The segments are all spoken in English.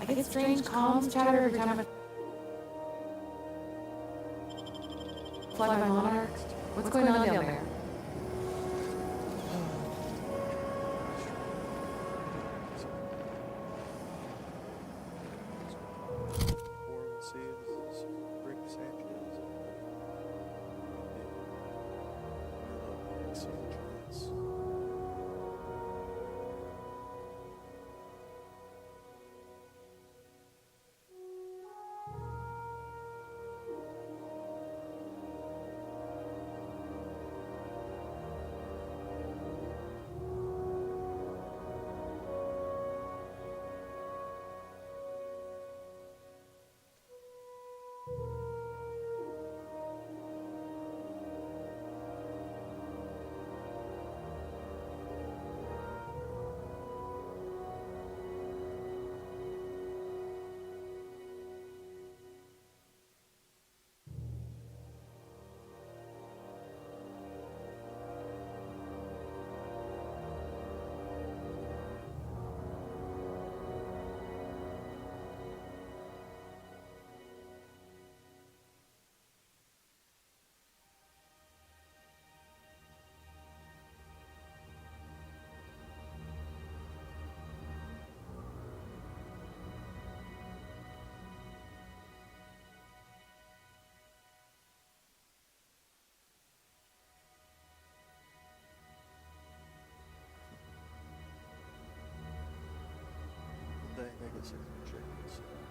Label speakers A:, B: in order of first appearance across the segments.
A: I get strange comms chatter every time I fly my monarch. What's going on down there?
B: I guess I can check this out.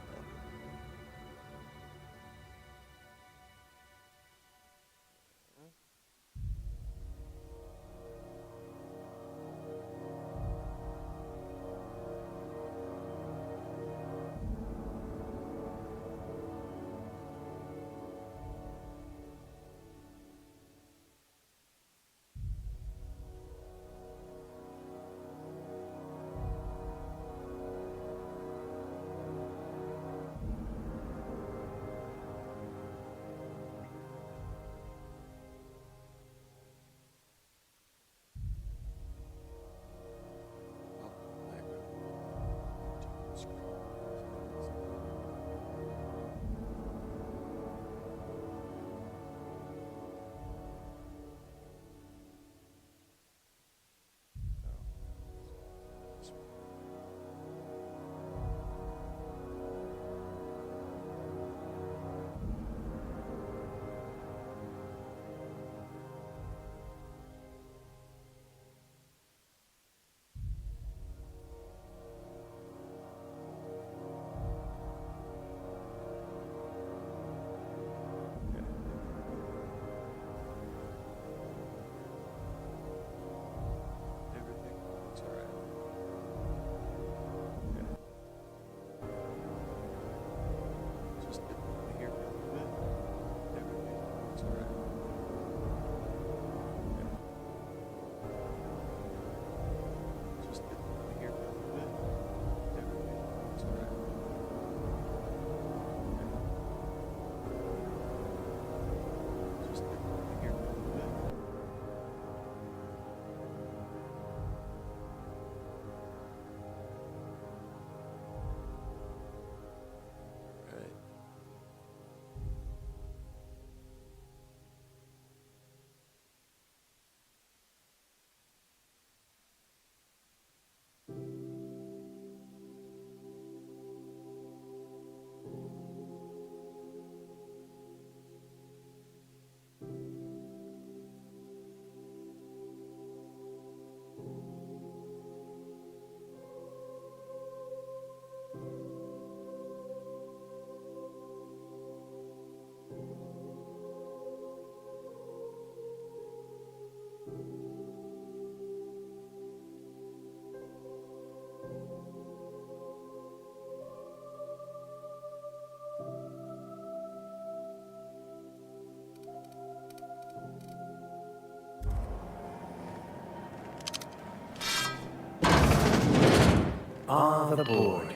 C: Ah, the board.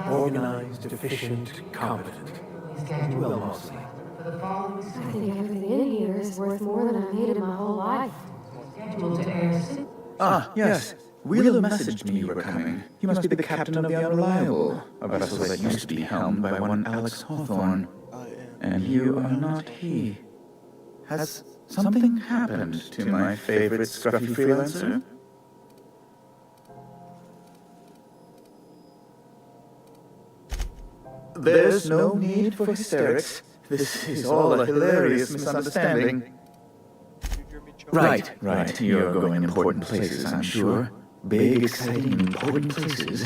C: Organized, efficient, competent. Well, mostly.
A: I think everything in here is worth more than I've made in my whole life.
C: Ah, yes. Wheeler messaged me you were coming. You must be the captain of the Unreliable, a vessel that used to be helmed by one Alex Hawthorne.
B: I am.
C: And you are not he. Has something happened to my favorite scruffy freelancer? There's no need for hysterics. This is all a hilarious misunderstanding. Right. You're going important places, I'm sure. Big, exciting, important places.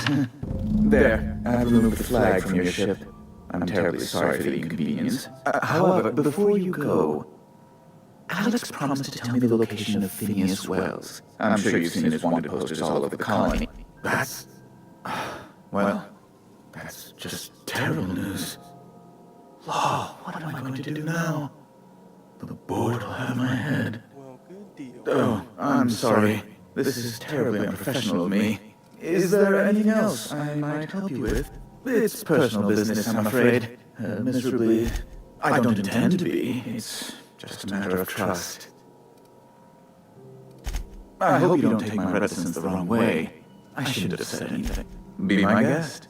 C: There, I've removed the flag from your ship. I'm terribly sorry for the inconvenience. However, before you go, Alex promised to tell me the location of Phineas Wells. I'm sure you've seen his wanted posters all over the colony. That's... well, that's just terrible news. Law, what am I going to do now? The board will have my head.
B: Well, good deal.
C: Oh, I'm sorry. This is terribly unprofessional of me. Is there anything else I might help you with? It's personal business, I'm afraid. Miserably. I don't intend to be. It's just a matter of trust. I hope you don't take my reticence the wrong way. I shouldn't have said anything. Be my guest.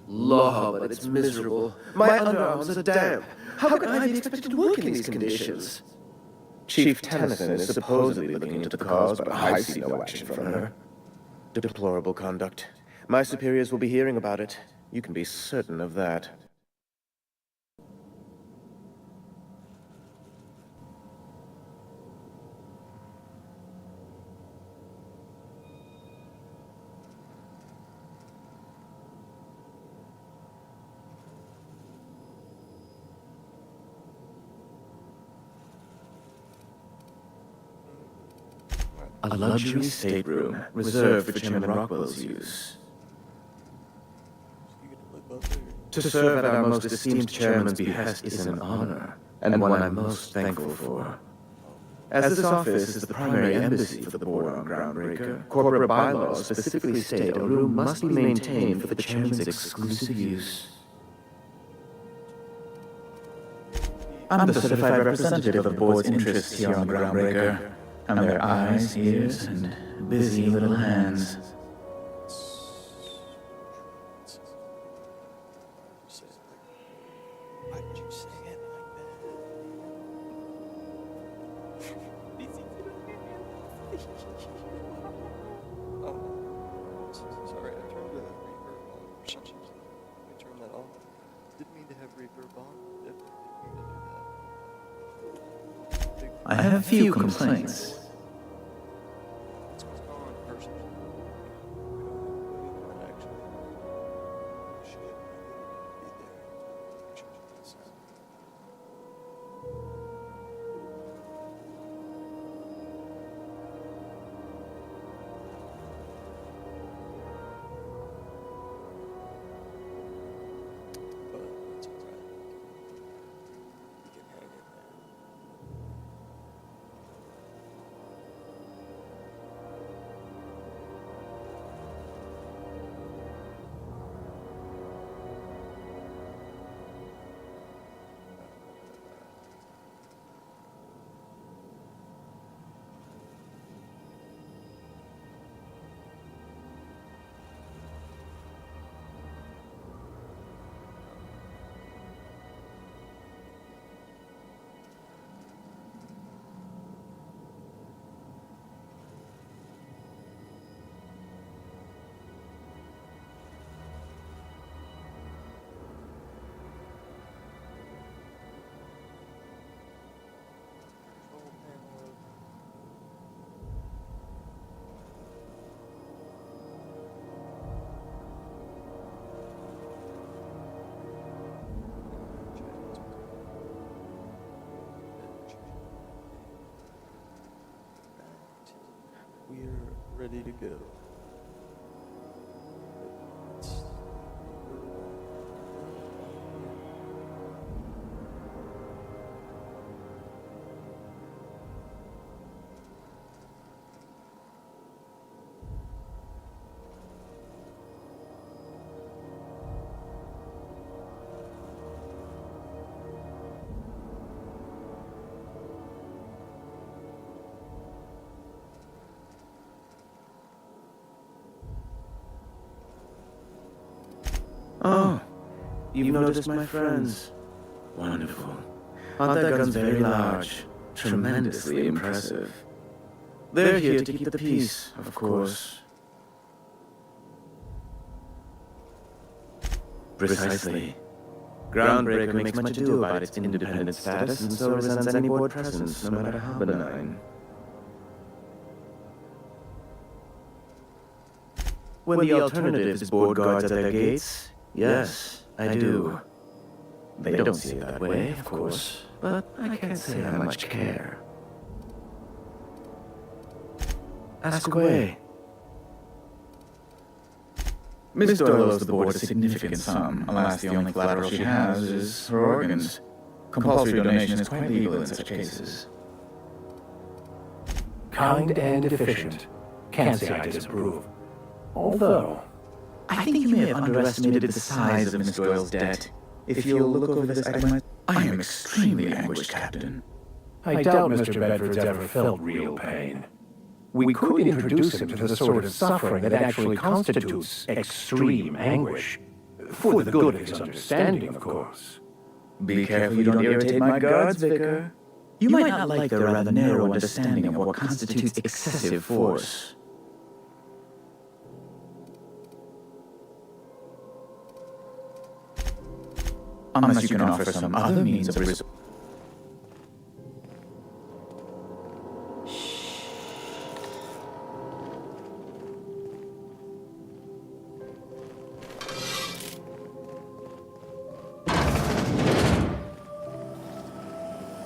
D: Law, but it's miserable. My underarms are damp. How can I be expected to work in these conditions? Chief Tennyson is supposedly looking into the cause, but I see no action from her. Deplorable conduct. My superiors will be hearing about it. You can be certain of that.
C: A luxury stateroom reserved for Chairman Rockwell's use.
B: You gonna live up there?
D: To serve at our most esteemed chairman's behest is an honor, and one I'm most thankful for. As this office is the primary embassy for the board on Groundbreaker, corporate bylaws specifically state a room must be maintained for the chairman's exclusive use.
C: I'm the certified representative of the board's interests here on the Groundbreaker. I'm their eyes, ears, and busy little hands.
B: Why would you say it like that? Busy little hands. Oh, sorry, I turned the reverb on. Let me turn that off. Didn't mean to have reverb on. Definitely didn't mean to do that.
C: I have few complaints.
B: What's going on, person? Actually, shit, I didn't be there. Change this. But it's alright. We can hang in there. Control panel. We're ready to go.
C: Oh, you've noticed my friends. Wonderful. Aren't their guns very large? Tremendously impressive. They're here to keep the peace, of course. Precisely. Groundbreaker makes much ado about its independent status, and so resents any board presence, no matter how benign. When the alternative is board guards at their gates, yes, I do. They don't see it that way, of course, but I can't say I much care. Ask away. Miss Doyle owes the board a significant sum. Alas, the only collateral she has is her organs. Compulsory donation is quite legal in such cases.
E: Kind and efficient. Can't say I disapprove. Although,
C: I think you may have underestimated the size of Miss Doyle's debt. If you'll look over this itemized... I am extremely anguished, Captain.
E: I doubt Mr. Bedford's ever felt real pain. We could introduce him to the sort of suffering that actually constitutes extreme anguish. For the good of his understanding, of course.
C: Be careful you don't irritate my guards, Vicar. You might not like their rather narrow understanding of what constitutes excessive force. Unless you can offer some other means of resolution.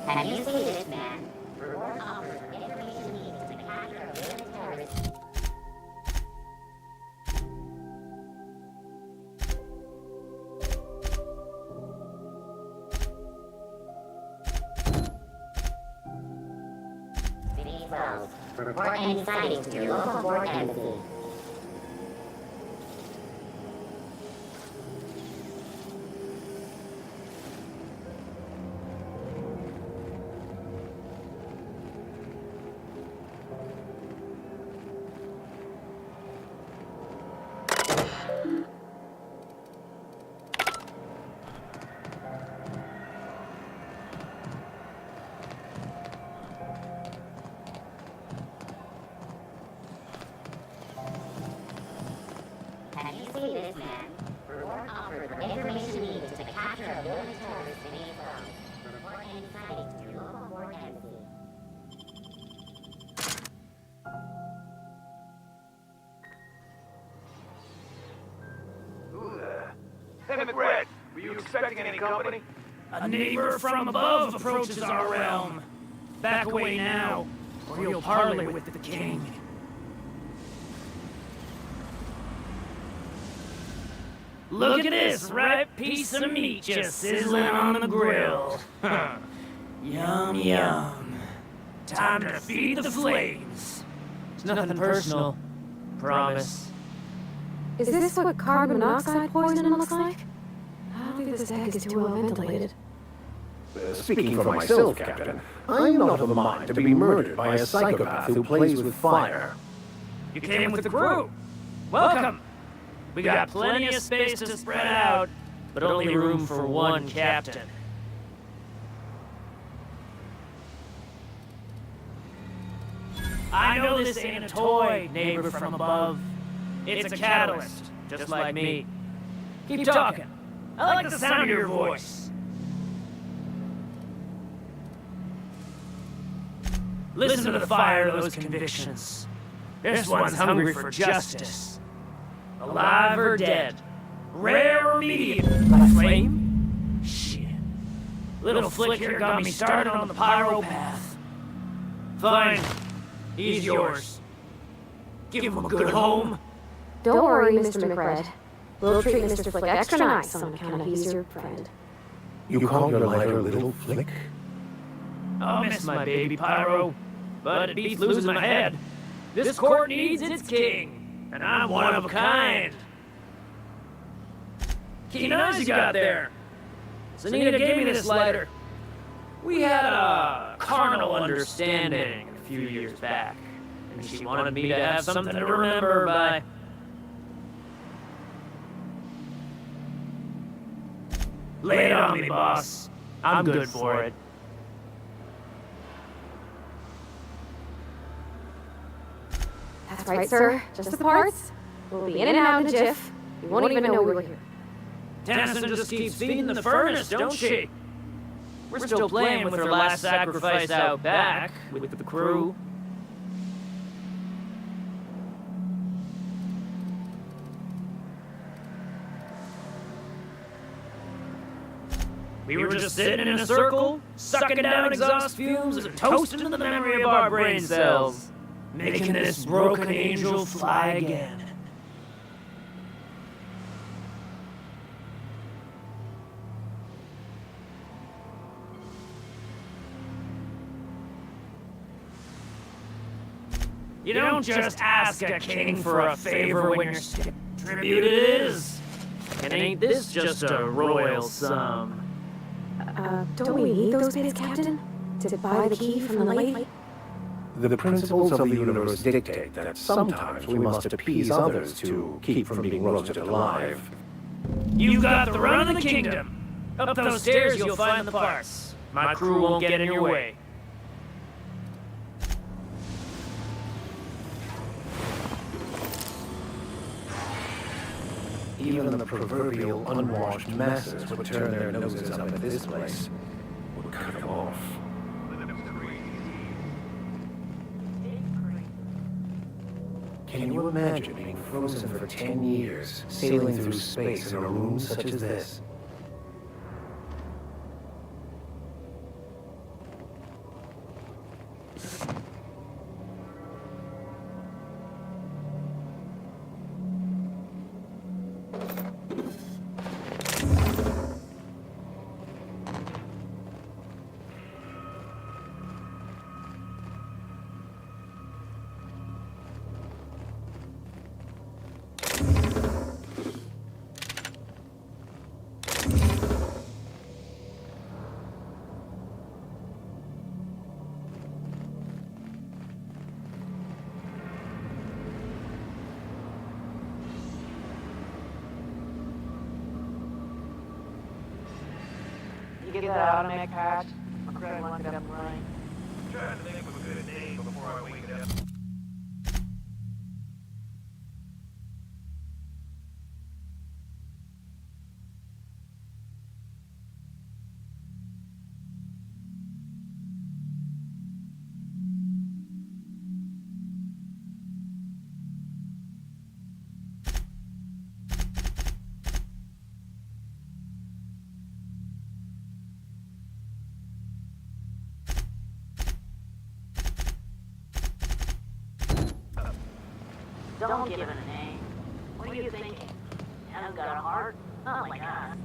F: Have you seen this man? Reward offers for information needed to capture a violent terrorist. City closed. Report any sightings to your local board embassy. Have you seen this man? Reward offered for information needed to capture a violent terrorist in April. Report any sightings to your local board embassy.
G: Hey, McRed, were you expecting any company?
H: A neighbor from above approaches our realm. Back away now, or you'll parley with the king. Look at this ripe piece of meat just sizzling on the grill. Yum, yum. Time to feed the flames. It's nothing personal. Promise.
A: Is this what carbon monoxide poisoning looks like? I don't think this deck is too well ventilated.
E: Speaking for myself, Captain, I'm not of the mind to be murdered by a psychopath who plays with fire.
H: You came with the crew. Welcome. We got plenty of space to spread out, but only room for one captain. I know this ain't a toy, neighbor from above. It's a catalyst, just like me. Keep talking. I like the sound of your voice. Listen to the fire of those convictions. This one's hungry for justice. Alive or dead. Rare or medium. By flame? Shit. Little flick here got me started on the pyro path. Fine. He's yours. Give him a good home.
A: Don't worry, Mr. McRed. We'll treat Mr. Flick extra nice on account of he's your friend.
E: You call your lighter Little Flick?
H: I'll miss my baby pyro, but it beats losing my head. This court needs its king, and I'm one of a kind. Keen eyes you got there. Zanita gave me this lighter. We had a carnal understanding a few years back, and she wanted me to have something to remember by. Lay it on me, boss. I'm good for it.
A: That's right, sir. Just the parts. We'll be in and out in a jiff. You won't even know we were here.
H: Tennyson just keeps feeding the furnace, don't she? We're still playing with her last sacrifice out back, with the crew. We were just sitting in a circle, sucking down exhaust fumes and toasting to the memory of our brain cells, making this broken angel fly again. You don't just ask a king for a favor when your tribute it is. And ain't this just a royal sum?
A: Don't we need those bits, Captain? To buy the key from the light?
E: The principles of the universe dictate that sometimes we must appease others to keep from being roasted alive.
H: You've got the run of the kingdom. Up those stairs you'll find the parts. My crew won't get in your way.
E: Even the proverbial unwashed masses would turn their noses up at this place. Would cut it off. Can you imagine being frozen for 10 years, sailing through space in a room such as this?
I: You get that automatic patch? I'll grab one up and running.
G: Trying to think of a good name before I wake it up.
I: Don't give it a name. What are you thinking? Hasn't got a heart? Not like us.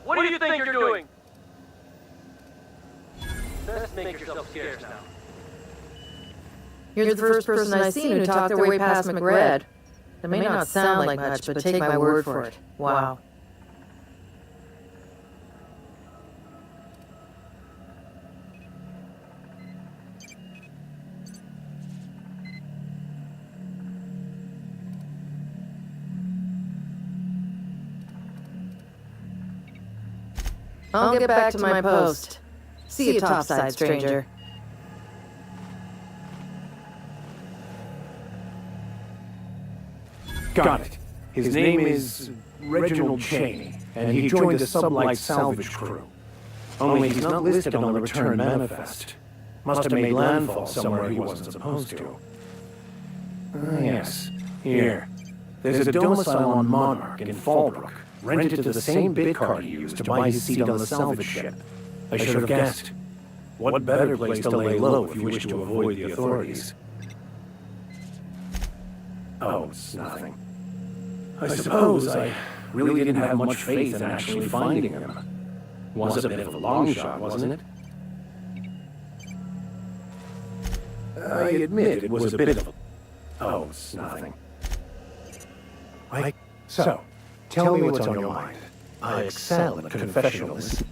H: What do you think you're doing? Best make yourself scarce now.
I: You're the first person I've seen who talked their way past McRed. It may not sound like much, but take my word for it. Wow. I'll get back to my post. See you topside, stranger.
E: Got it. His name is Reginald Cheney, and he joined the sublight salvage crew. Only he's not listed on the return manifest. Must have made landfall somewhere he wasn't supposed to. Yes, here. There's a domicile on Monarch in Fallbrook. rented to the same bit card he used to buy his seat on the salvage ship. I should have guessed. What better place to lay low if you wish to avoid the authorities? Oh, it's nothing. I suppose I really didn't have much faith in actually finding him. Was a bit of a long shot, wasn't it? I admit it was a bit of a... Oh, it's nothing. So, tell me what's on your mind. I excel at confessionals.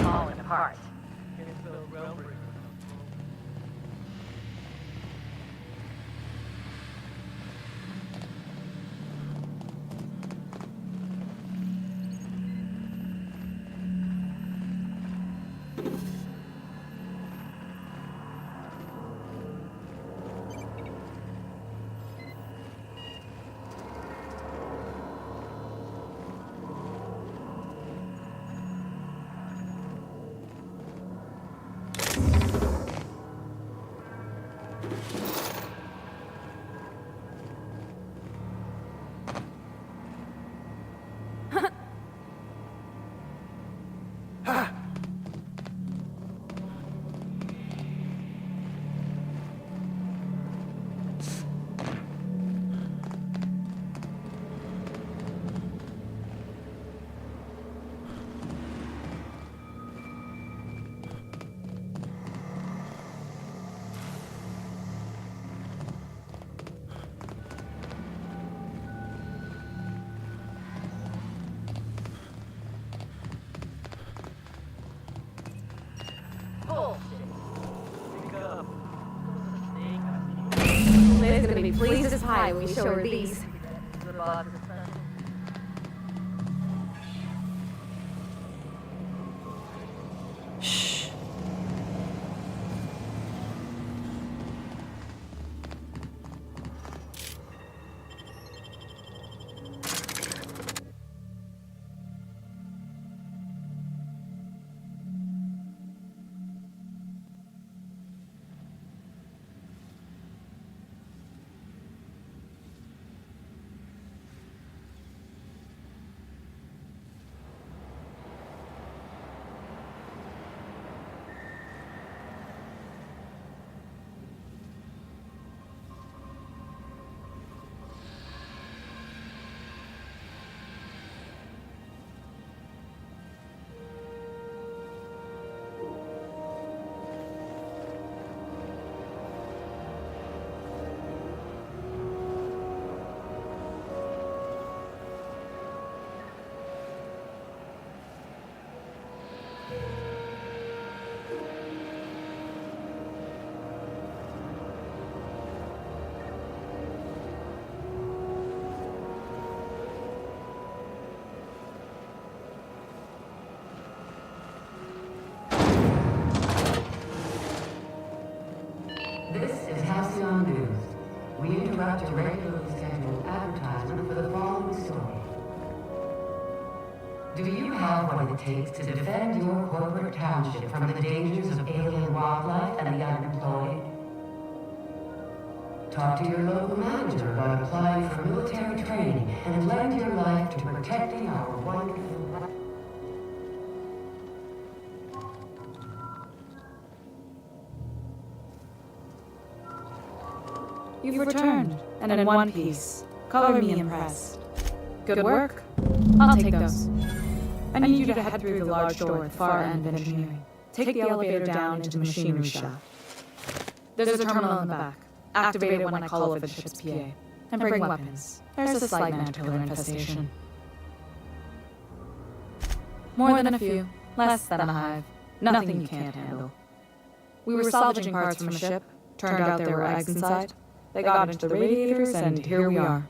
F: Falling apart.
A: Liz is gonna be pleased as pie when we show her these.
I: Shh.
J: We interrupt a regularly scheduled advertisement for the following story. Do you have what it takes to defend your corporate township from the dangers of alien wildlife and the unemployed? Talk to your local manager about applying for military training and lend your life to protecting our wonderful...
K: You've returned, and in one piece. Color me impressed. Good work. I'll take those. I need you to head through the large door at the far end of engineering. Take the elevator down into the machinery shop. There's a terminal in the back. Activate it when I call over the ship's PA. And bring weapons. There's a slight man-killer infestation. More than a few. Less than a hive. Nothing you can't handle. We were salvaging parts from a ship. Turned out there were eggs inside. They got into the radiators, and here we are.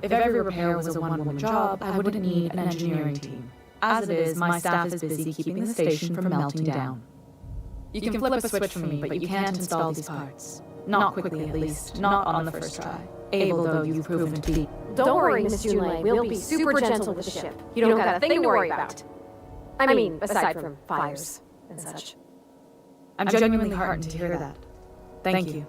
K: If every repair was a one-woman job, I wouldn't need an engineering team. As it is, my staff is busy keeping the station from melting down. You can flip a switch for me, but you can't install these parts. Not quickly, at least. Not on the first try. Able though you've proven to be.
A: Don't worry, Miss Junlei. We'll be super gentle with the ship. You don't got a thing to worry about. I mean, aside from fires and such.
K: I'm genuinely heartened to hear that. Thank you.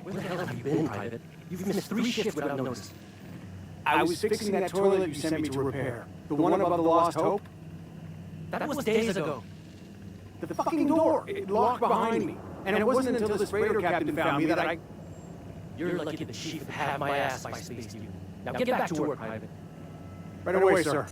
H: Where the hell have you been, Private? You've missed 3 shifts without notice.
G: I was fixing that toilet you sent me to repair. The one above the Lost Hope.
H: That was days ago.
G: The fucking door! It locked behind me. And it wasn't until this freighter captain found me that I...
H: You're lucky the chief had my ass by space you. Now get back to work, Private.
G: Right away, sir.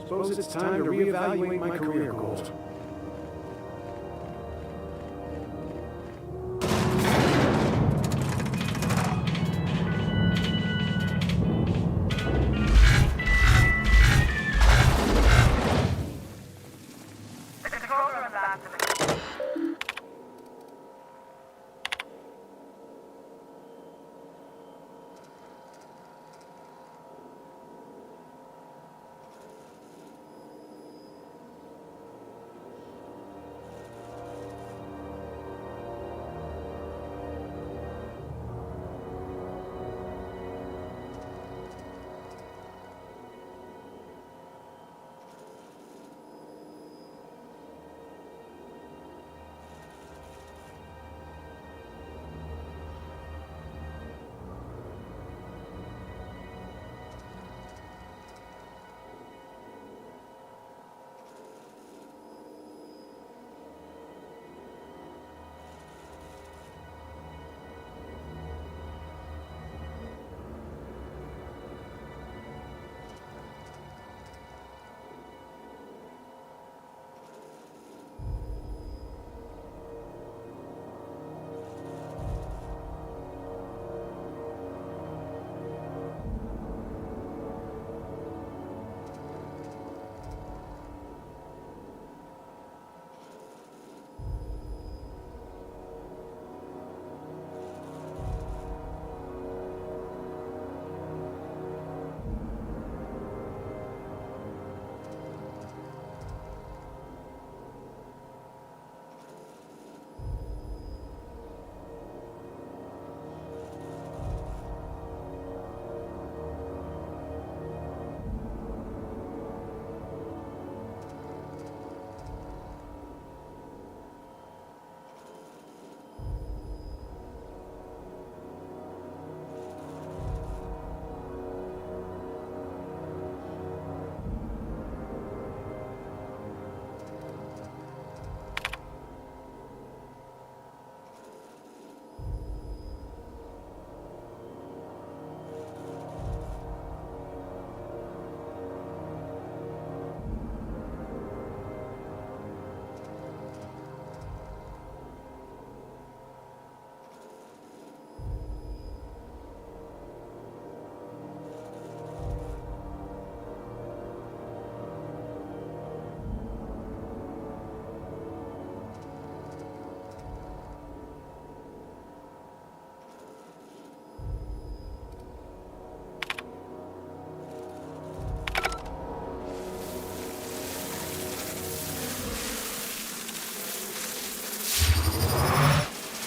G: Suppose it's time to reevaluate my career goals.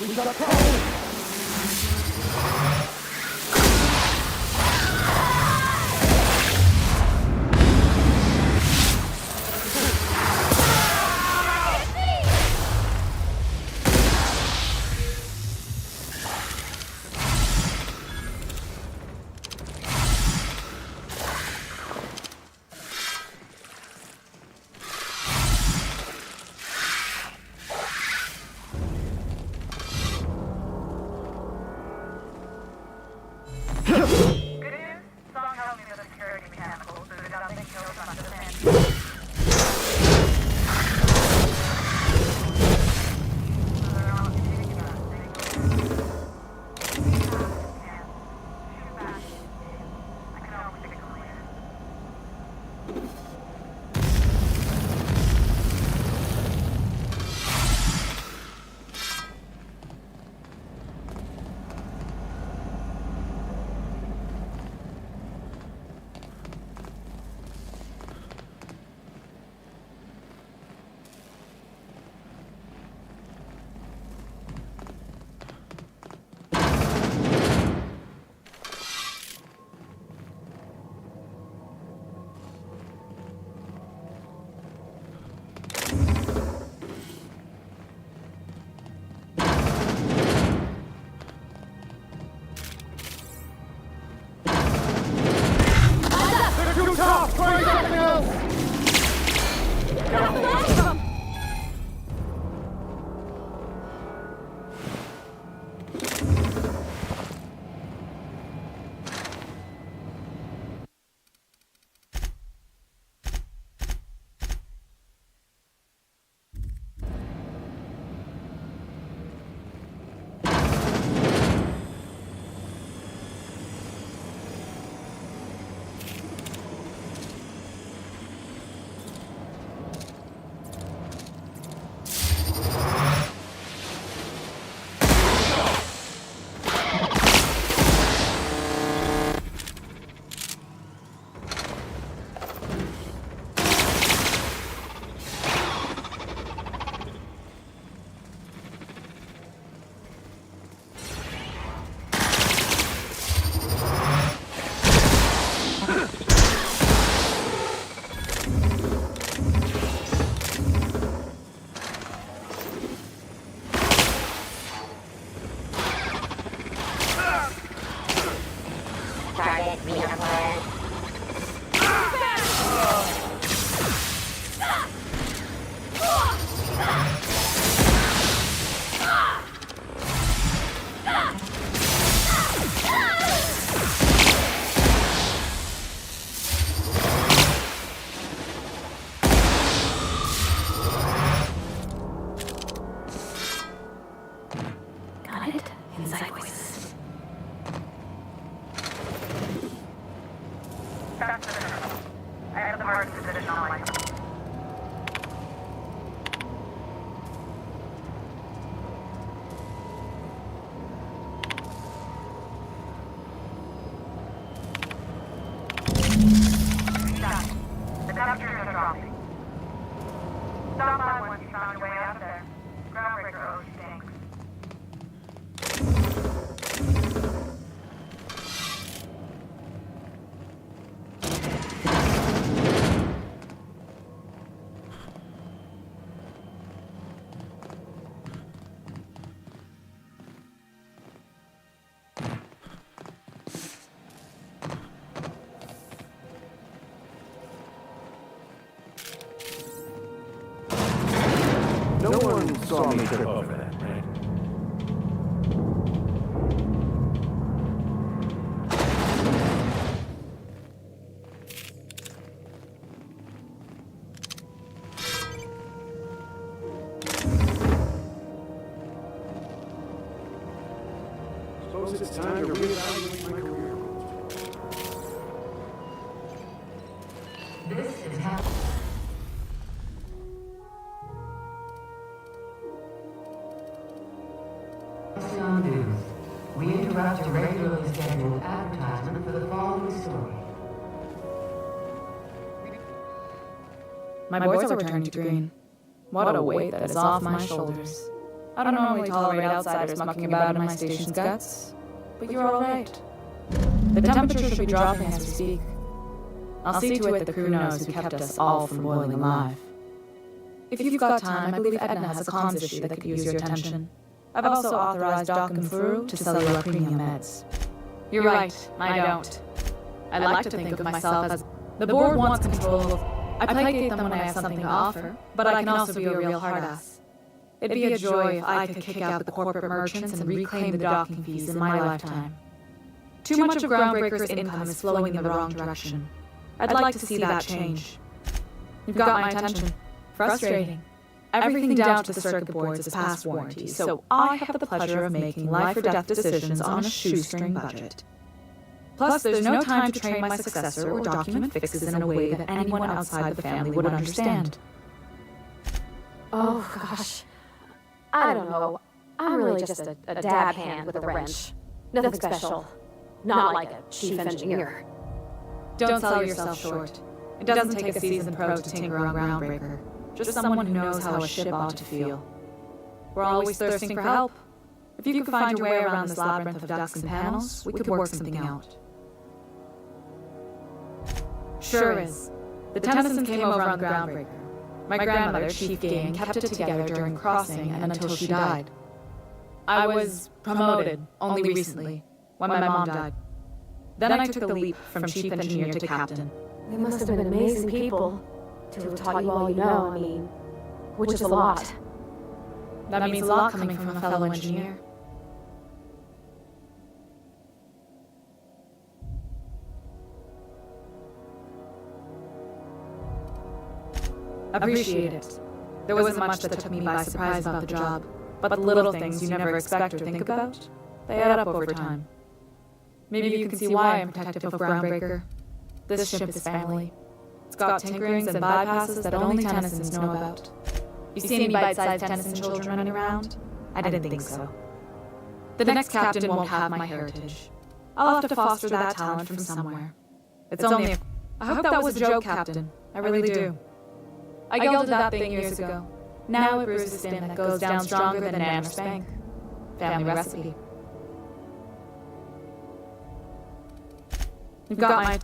G: We got a problem!
F: Target reacquired.
A: Got it? Inside voices.
L: I have the marked position on my The temperatures are dropping. Stop by once you found your way out of there. Groundbreaker always stinks.
E: No one saw me trip over that, right?
G: Suppose it's time to reevaluate my career.
J: This is how. News. We interrupt a regularly scheduled advertisement for the following story.
K: My boys are returning to green. What a weight that is off my shoulders. I don't normally tolerate outsiders mucking about in my station's guts, but you're all right. The temperature should be dropping as we speak. I'll see to it the crew knows who kept us all from boiling alive. If you've got time, I believe Edna has a comms issue that could use your attention. I've also authorized Doc and Through to sell you premium meds. You're right, I don't. I like to think of myself as the board wants control of. I placate them when I have something to offer, but I can also be a real hard-ass. It'd be a joy if I could kick out the corporate merchants and reclaim the docking fees in my lifetime. Too much of Groundbreaker's income is flowing in the wrong direction. I'd like to see that change. You've got my attention. Frustrating. Everything down to the circuit boards is past warranty, so I have the pleasure of making life-or-death decisions on a shoestring budget. Plus, there's no time to train my successor or document fixes in a way that anyone outside the family would understand.
A: Oh, gosh. I don't know. I'm really just a dab hand with a wrench. Nothing special. Not like a chief engineer.
K: Don't sell yourself short. It doesn't take a seasoned pro to tinker on Groundbreaker. Just someone who knows how a ship ought to feel. We're always thirsting for help. If you could find your way around this labyrinth of ducts and panels, we could work something out. Sure is. The Tennysons came over on the Groundbreaker. My grandmother, Chief Gang, kept it together during crossing and until she died. I was promoted only recently, when my mom died. Then I took the leap from chief engineer to captain.
A: They must have been amazing people. To have taught you all you know, I mean, which is a lot.
K: That means a lot coming from a fellow engineer. Appreciate it. There wasn't much that took me by surprise about the job, but the little things you never expect or think about, they add up over time. Maybe you can see why I'm protective of Groundbreaker. This ship is family. It's got tinkerings and bypasses that only Tennysons know about. You see any bite-sized Tennyson children running around? I didn't think so. The next captain won't have my heritage. I'll have to foster that talent from somewhere. It's only I hope that was a joke, Captain. I really do. I gelded that thing years ago. Now it brews a spin that goes down stronger than an Amherst Bank. Family recipe. You've got my...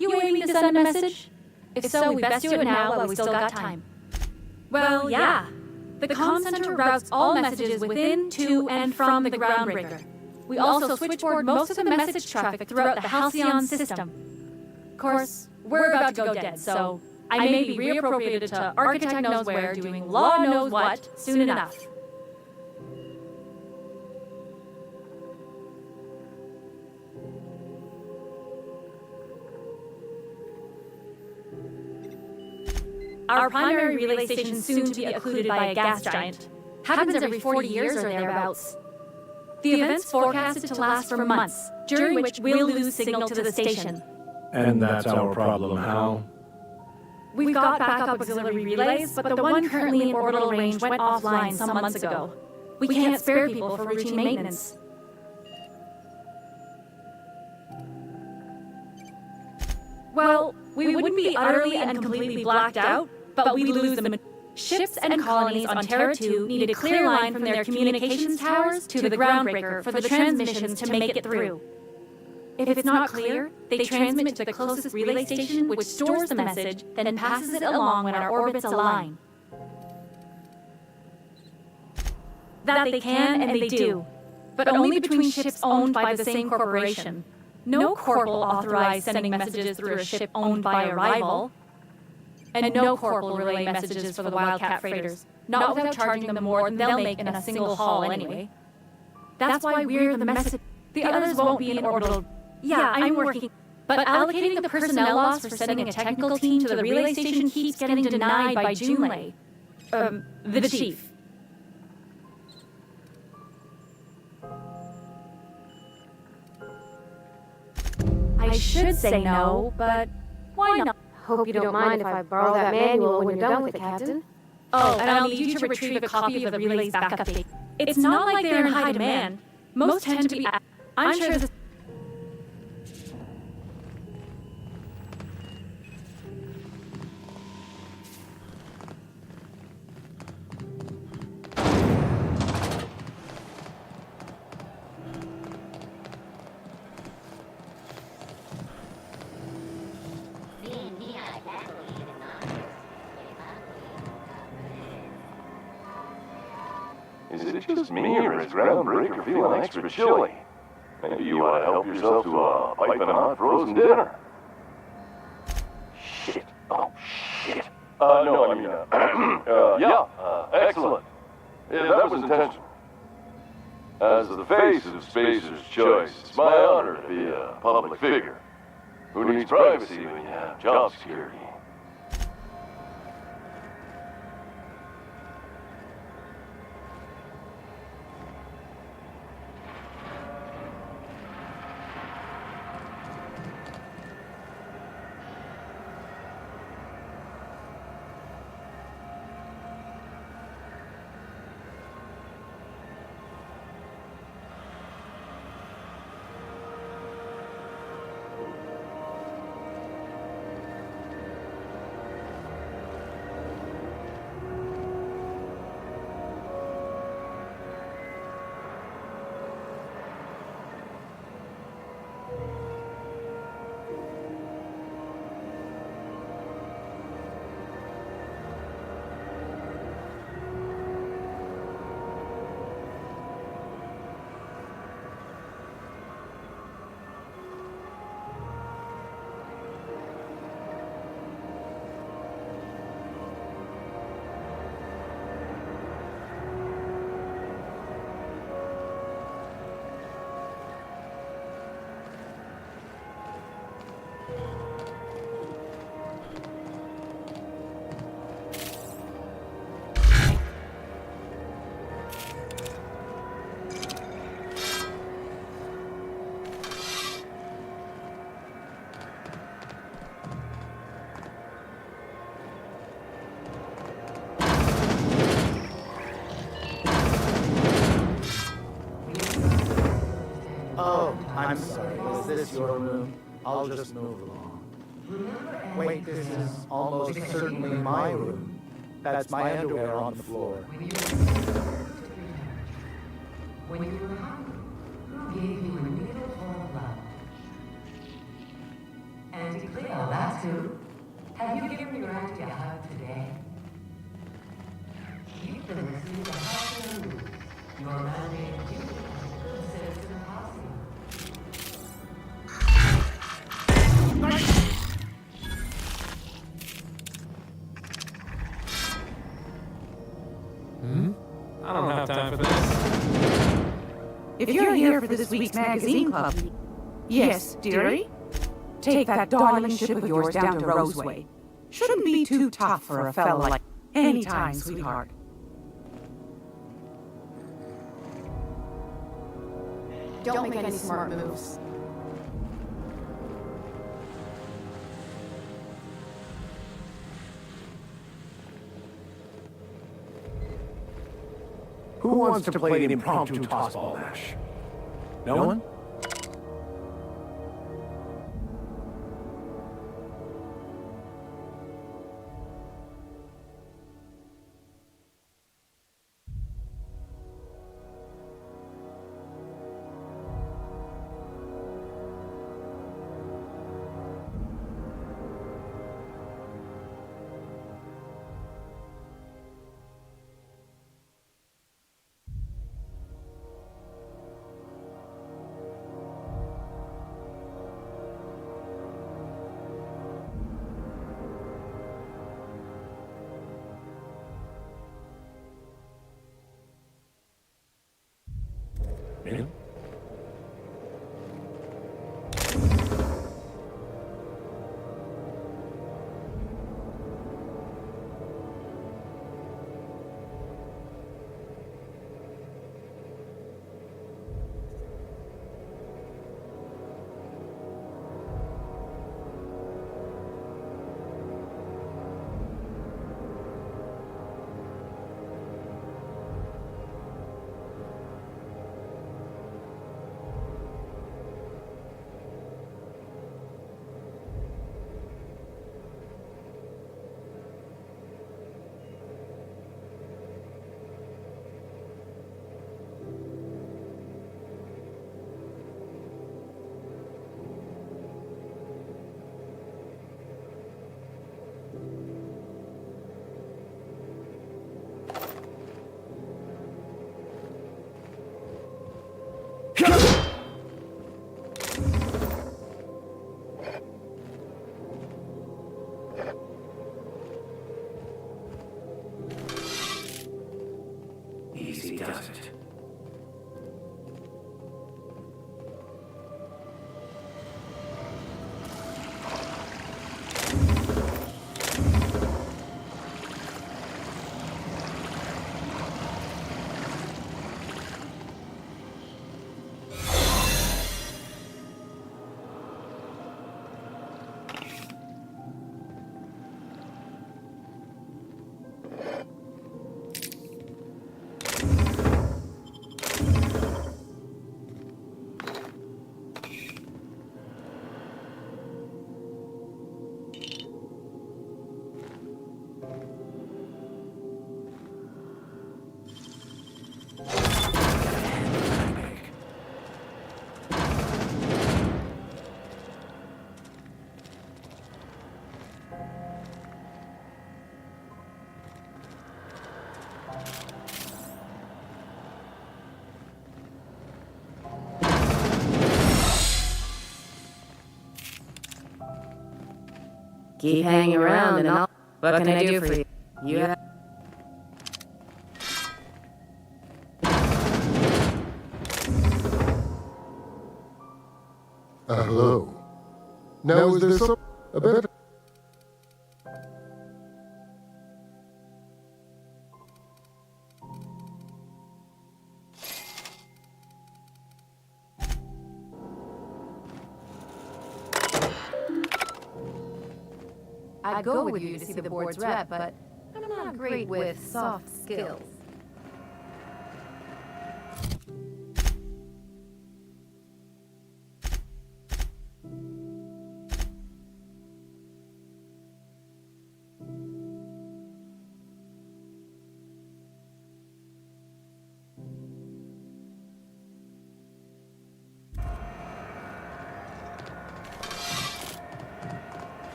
M: You waiting me to send a message? If so, we best do it now while we still got time. Well, yeah. The comm center routes all messages within, to, and from the Groundbreaker. We also switchboard most of the message traffic throughout the Halcyon system. Of course, we're about to go dead, so I may be reappropriated to Architect knows where doing Law knows what soon enough. Our primary relay station is soon to be occluded by a gas giant. Happens every 40 years or thereabouts. The event's forecasted to last for months, during which we'll lose signal to the station.
E: And that's our problem, how?
M: We've got backup auxiliary relays, but the one currently in orbital range went offline some months ago. We can't spare people for routine maintenance. Well, we wouldn't be utterly and completely blacked out, but we'd lose them. Ships and colonies on Terra 2 need a clear line from their communications towers to the Groundbreaker for the transmissions to make it through. If it's not clear, they transmit to the closest relay station, which stores the message, then passes it along when our orbits align. That they can and they do, but only between ships owned by the same corporation. No corp will authorize sending messages through a ship owned by a rival. And no corp will relay messages for the Wildcat freighters, not without charging them more than they'll make in a single haul anyway. That's why we're the message. The others won't be in orbital. Yeah, I'm working. But allocating the personnel loss for sending a technical team to the relay station keeps getting denied by Junlei. The chief. I should say no, but why not?
A: Hope you don't mind if I borrow that manual when you're done with it, Captain.
M: Oh, and I'll need you to retrieve a copy of the relay's backup date. It's not like they're in high demand. Most tend to be... I'm sure this...
N: Is it just me, or is Groundbreaker feeling extra chilly? Maybe you ought to help yourself to a piping hot frozen dinner. Shit. Oh, shit. No, I mean, excellent. Yeah, that was intentional. As the face of Spacer's Choice, it's my honor to be a public figure. Who needs privacy when you have job security?
C: Oh, I'm sorry. Is this your room? I'll just move along. Wait, this is almost certainly my room. That's my underwear on the floor.
J: When you were hungry, who gave you a needle full of love? Auntie Cleo, that's who. Have you given your auntie a hug today? You've been listening to House News. Your mandated duty as a good citizen of Halcyon.
O: I don't have time for this.
L: If you're here for this week's magazine club, yes, dearie, take that darling ship of yours down to Roseway. Shouldn't be too tough for a fellow like anytime, sweetheart.
A: Don't make any smart moves.
E: Who wants to play an impromptu tossball match? No one? Yeah. Easy does it.
I: Keep hanging around and I'll... What can I do for you? You have...
P: Hello. Now is there a better...
A: I'd go with you to see the board's rep, but I'm not great with soft skills.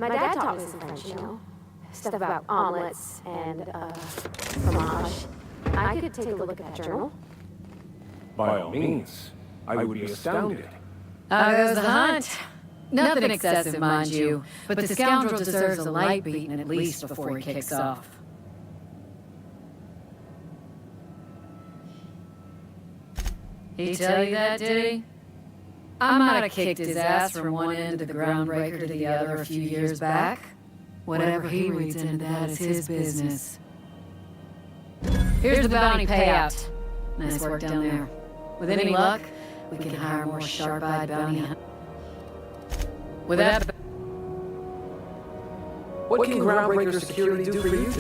A: My dad taught me some French, you know. Stuff about omelets and, fromage. I could take a look at that journal.
E: By all means. I would be astounded.
I: How goes the hunt? Nothing excessive, mind you, but the scoundrel deserves a light beating at least before he kicks off. He tell you that, did he? I might have kicked his ass from one end of the groundbreaker to the other a few years back. Whatever he reads into that is his business. Here's the bounty payout. Nice work down there. With any luck, we can hire more sharp-eyed bounty hunters. With that...
G: What can groundbreaker security do for you?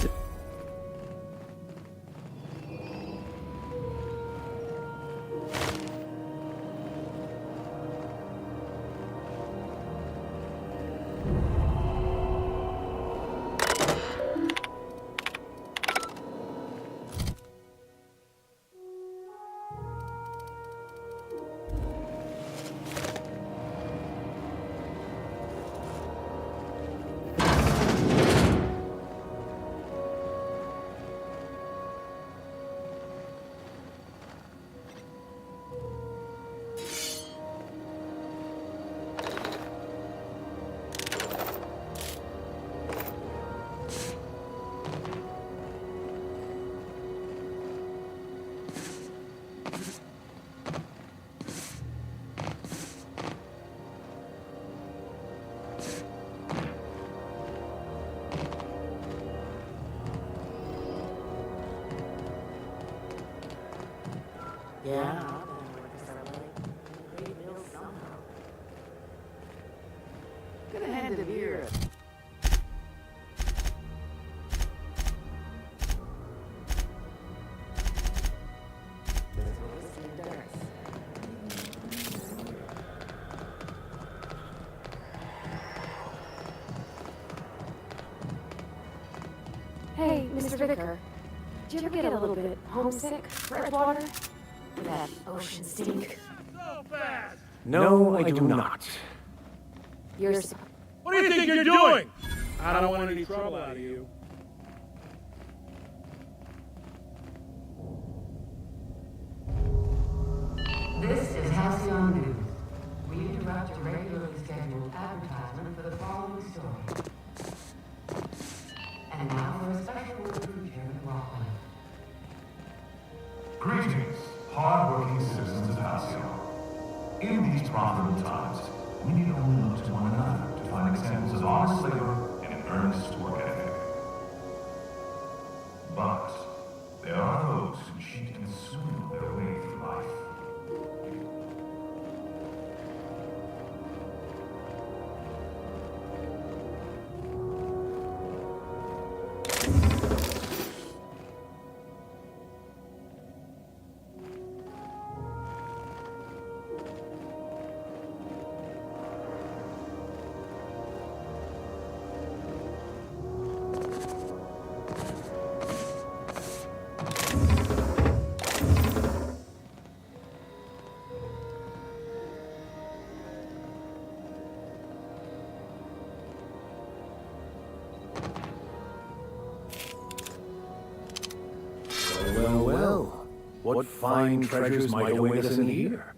J: Yeah. Could have handed it here.
A: Hey, Mr. Vicker. Did you ever get a little bit homesick for Edgewater? That ocean stink.
E: No, I do not.
A: You're...
O: What do you think you're doing? I don't want any trouble out of you.
J: This is Halcyon News. We interrupt a regularly scheduled advertisement for the following story. And now for a special word from Chairman Rockland.
Q: Greetings, hard-working citizens of Halcyon. In these profitable times, we need only look to one another to find examples of honest labor and an earnest work ethic. But there are those who cheat and swindle their way through life.
E: Well, well. What fine treasures might await us in here?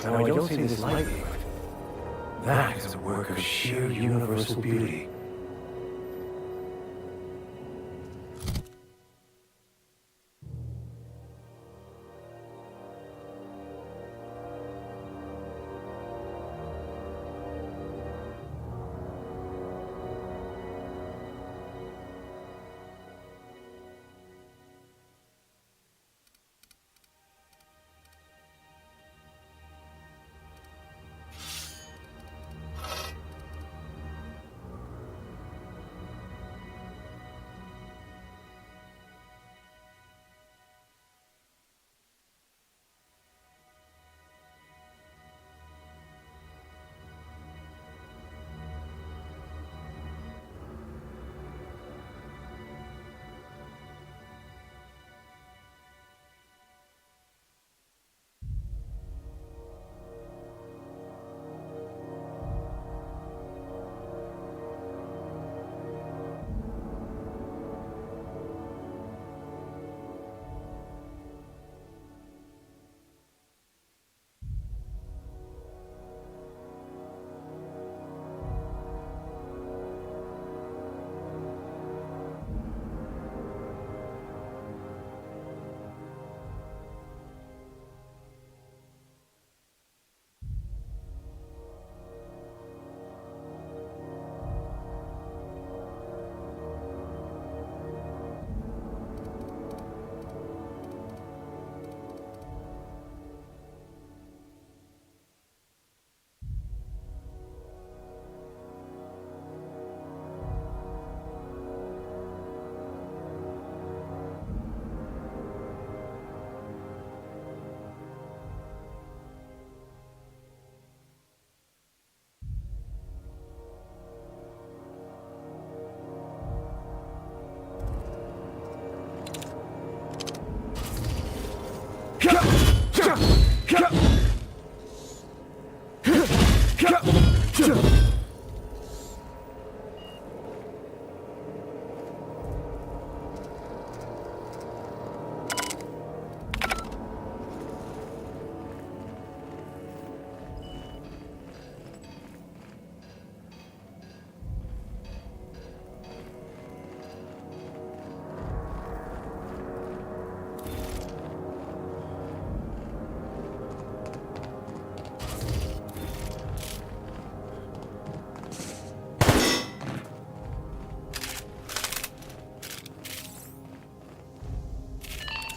E: Now, I don't say this lightly, but that is a work of sheer universal beauty.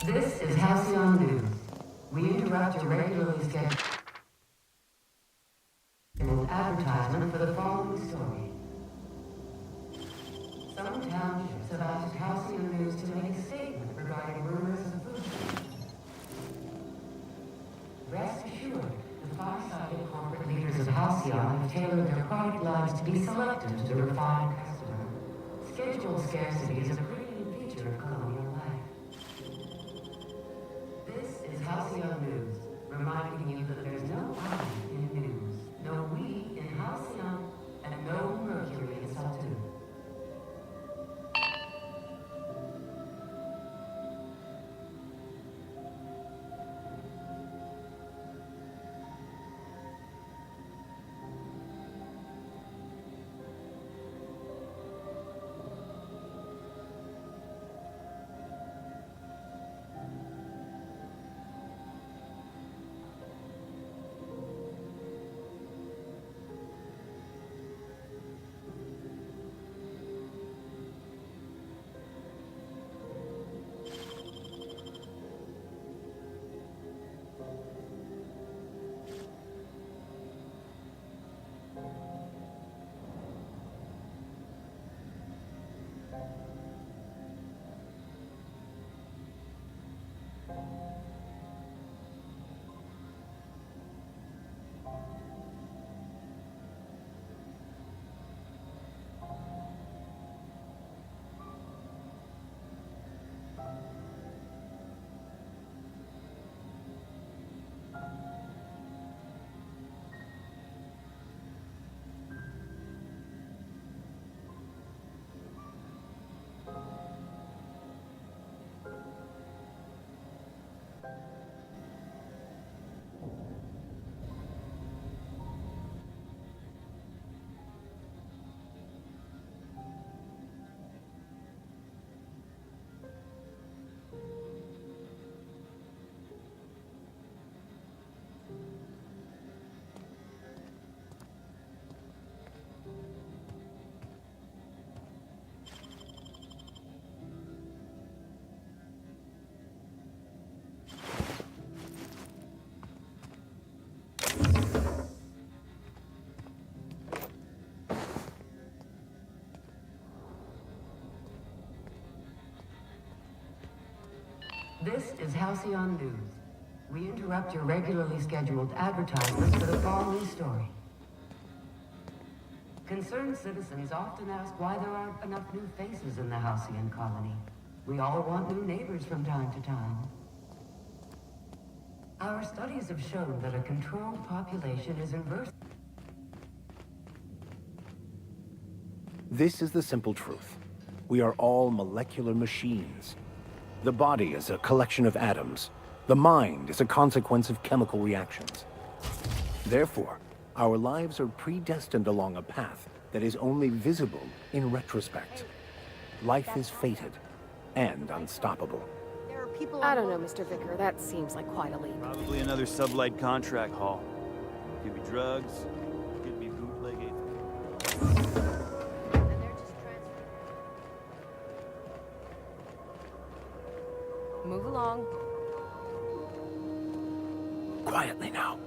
J: This is Halcyon News. We interrupt your regularly scheduled advertisement for the following story. Some townships have asked Halcyon News to make a statement regarding rumors of food. Rest assured, the far-sighted corporate leaders of Halcyon have tailored their product lines to be selective to the refined customer. Scheduled scarcity is a premium feature of colonial life. This is Halcyon News, reminding you that there's no I in news, no we in Halcyon, and no Mercury in Saturn. This is Halcyon News. We interrupt your regularly scheduled advertisements for the following story. Concerned citizens often ask why there aren't enough new faces in the Halcyon colony. We all want new neighbors from time to time. Our studies have shown that a controlled population is inverse.
E: This is the simple truth. We are all molecular machines. The body is a collection of atoms. The mind is a consequence of chemical reactions. Therefore, our lives are predestined along a path that is only visible in retrospect. Life is fated and unstoppable.
A: I don't know, Mr. Vicker. That seems like quite a leap.
R: Probably another sublight contract haul. Could be drugs, could be bootleg A3.
A: Move along.
E: Quietly now.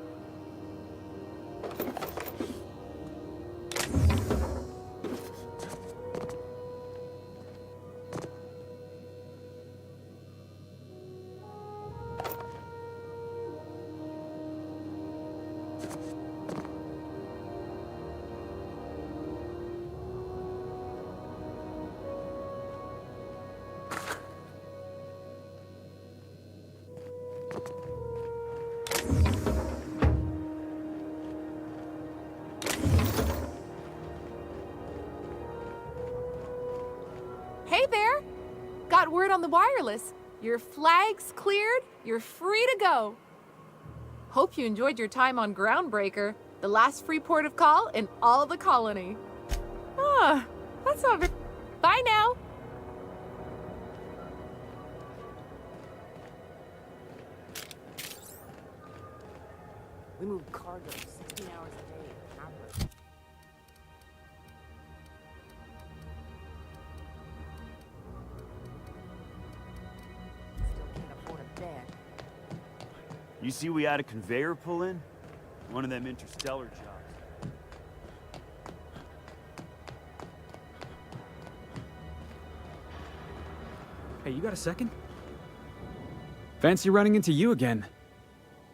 S: Hey there! Got word on the wireless. Your flag's cleared, you're free to go. Hope you enjoyed your time on Groundbreaker, the last free port of call in all the colony. Ah, that's not very... Bye now!
T: We move cargo 16 hours a day. Still can't afford a bed.
R: You see we had a conveyor pull in? One of them interstellar jobs.
U: Hey, you got a second? Fancy running into you again.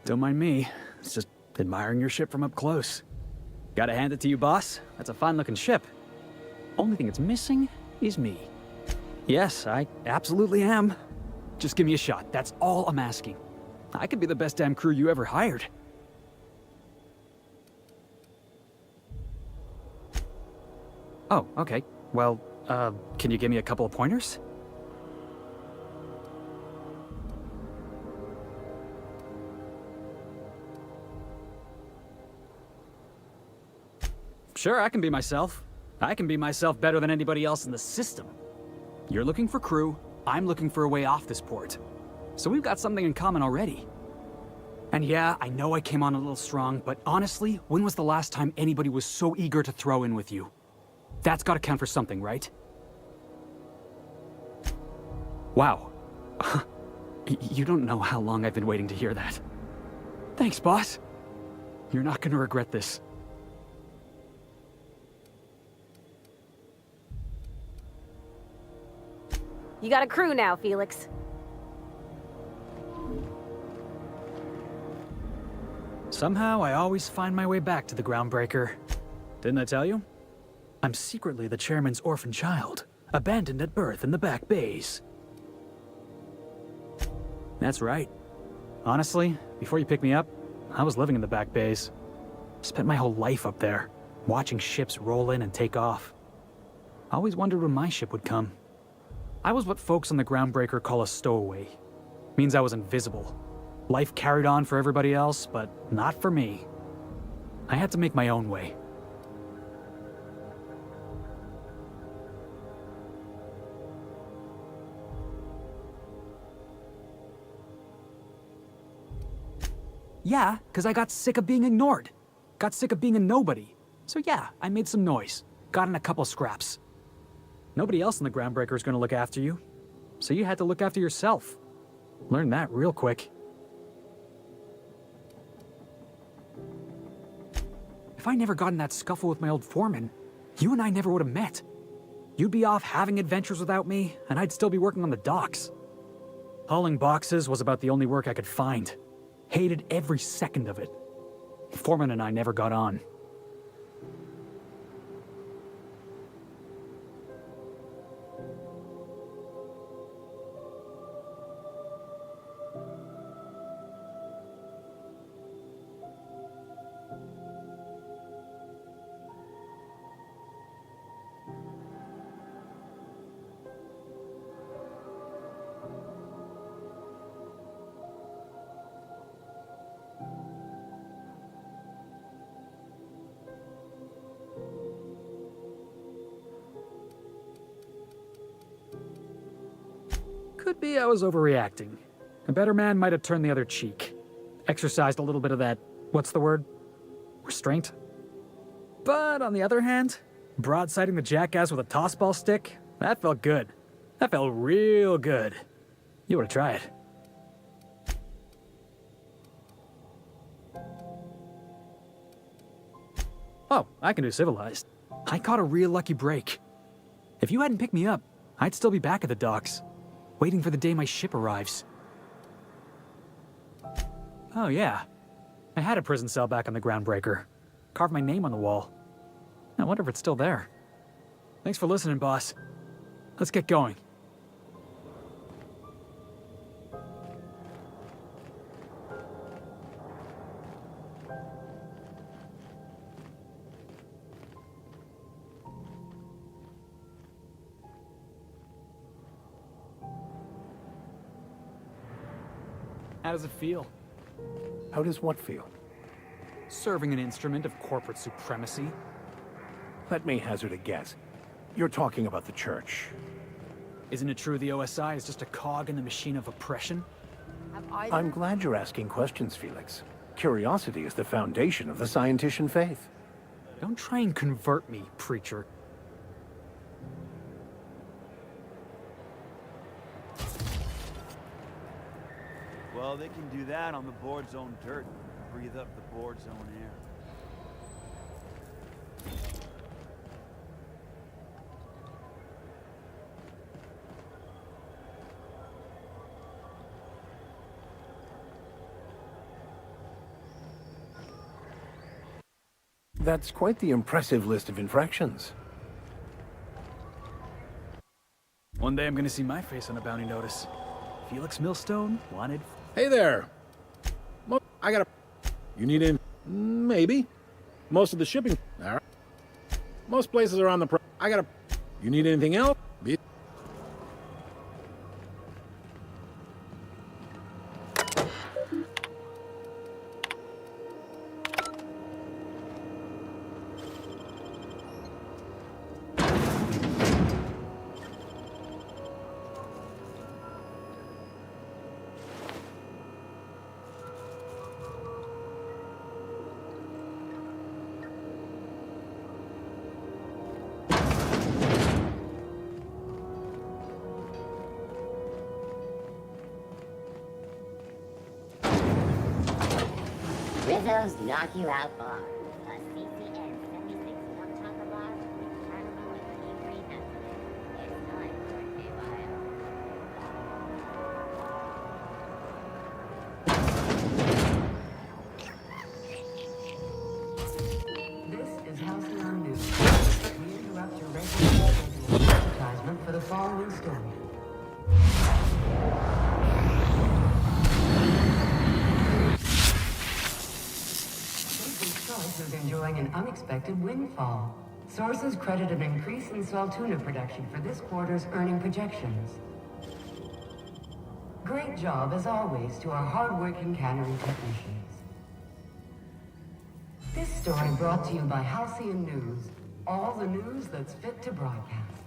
U: Don't mind me. It's just admiring your ship from up close. Gotta hand it to you, boss. That's a fine-looking ship. Only thing it's missing is me. Yes, I absolutely am. Just give me a shot. That's all I'm asking. I could be the best damn crew you ever hired. Oh, okay. Well, can you give me a couple of pointers? Sure, I can be myself. I can be myself better than anybody else in the system. You're looking for crew, I'm looking for a way off this port. So we've got something in common already. And yeah, I know I came on a little strong, but honestly, when was the last time anybody was so eager to throw in with you? That's gotta count for something, right? Wow. You don't know how long I've been waiting to hear that. Thanks, boss. You're not gonna regret this.
A: You got a crew now, Felix.
U: Somehow, I always find my way back to the Groundbreaker. Didn't I tell you? I'm secretly the chairman's orphan child, abandoned at birth in the back bays. That's right. Honestly, before you picked me up, I was living in the back bays. Spent my whole life up there, watching ships roll in and take off. Always wondered when my ship would come. I was what folks on the Groundbreaker call a stowaway. Means I was invisible. Life carried on for everybody else, but not for me. I had to make my own way. Yeah, because I got sick of being ignored. Got sick of being a nobody. So yeah, I made some noise. Got in a couple scraps. Nobody else in the Groundbreaker is going to look after you. So you had to look after yourself. Learned that real quick. If I never got in that scuffle with my old foreman, you and I never would have met. You'd be off having adventures without me, and I'd still be working on the docks. Hauling boxes was about the only work I could find. Hated every second of it. Foreman and I never got on. Could be I was overreacting. A better man might have turned the other cheek. Exercised a little bit of that, what's the word? Restraint? But on the other hand, broadsiding the jackass with a tossball stick, that felt good. That felt real good. You ought to try it. Oh, I can do civilized. I caught a real lucky break. If you hadn't picked me up, I'd still be back at the docks, waiting for the day my ship arrives. Oh yeah, I had a prison cell back on the Groundbreaker. Carved my name on the wall. I wonder if it's still there. Thanks for listening, boss. Let's get going. How does it feel?
E: How does what feel?
U: Serving an instrument of corporate supremacy?
E: Let me hazard a guess. You're talking about the church.
U: Isn't it true the OSI is just a cog in the machine of oppression?
E: I'm glad you're asking questions, Felix. Curiosity is the foundation of the scientician faith.
U: Don't try and convert me, preacher.
R: Well, they can do that on the board's own dirt. Breathe up the board's own air.
E: That's quite the impressive list of infractions.
U: One day I'm gonna see my face on a bounty notice. Felix Millstone, wanted.
O: Hey there. I got a... You need in... Maybe. Most of the shipping... All right. Most places are on the... I got a... You need anything else?
F: Rizzo's knock you out bar. A CCN 76 milk chocolate bar with caramel and cream green nuts. It's time for a new bio.
J: This is Halcyon News. We interrupt your regular advertisement for the following story. Is enjoying an unexpected windfall. Sources credit an increase in salt tuna production for this quarter's earning projections. Great job, as always, to our hard-working cannery technicians. This story brought to you by Halcyon News. All the news that's fit to broadcast.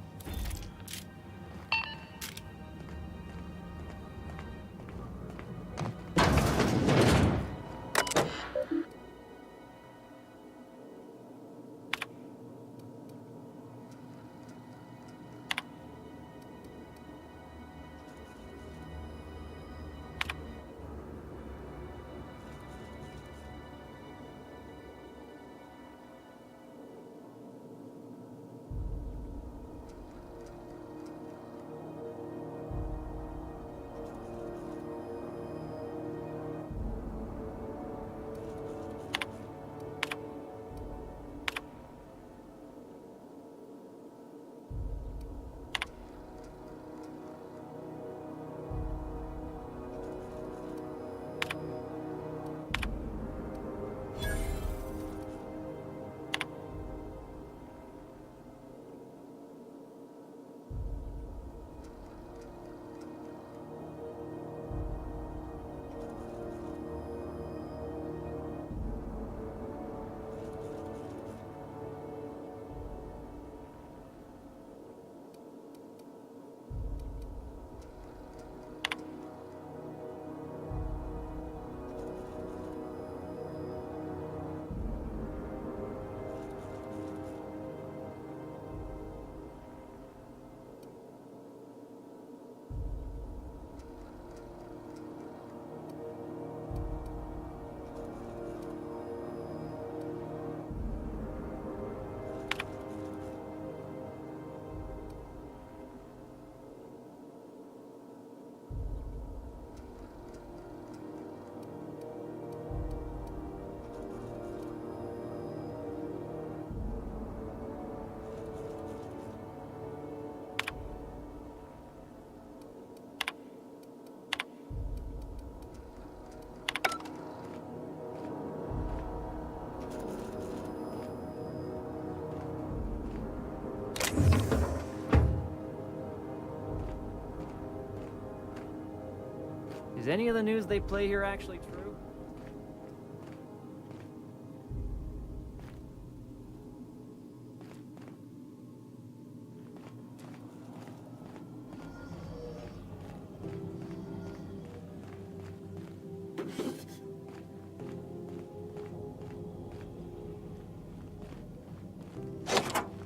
H: any of the news they play here actually true?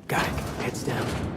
U: Got it. Heads down.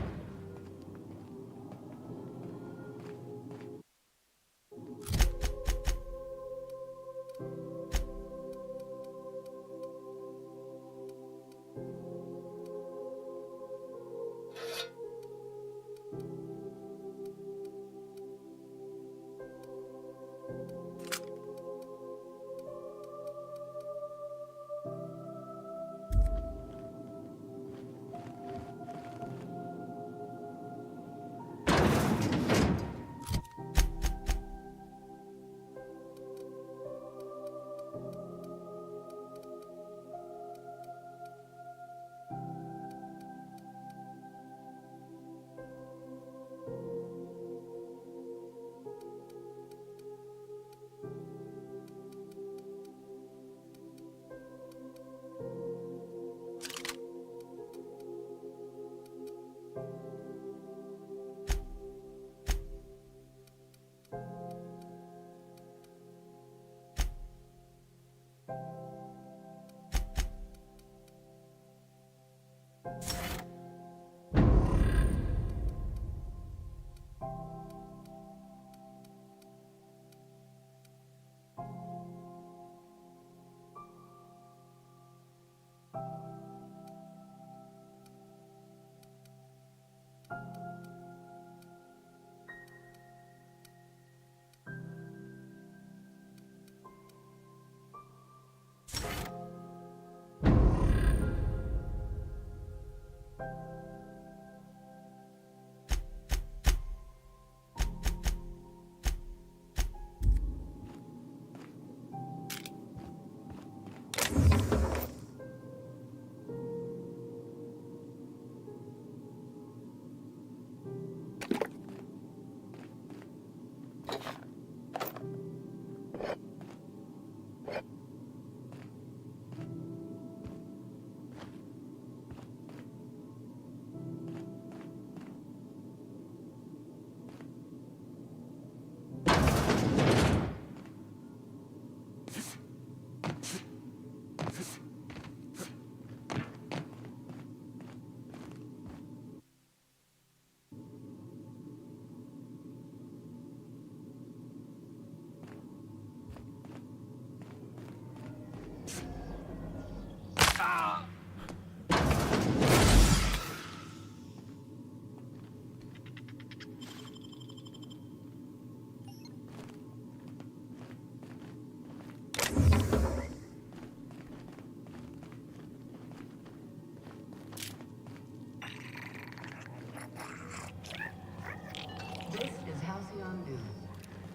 J: This is Halcyon News.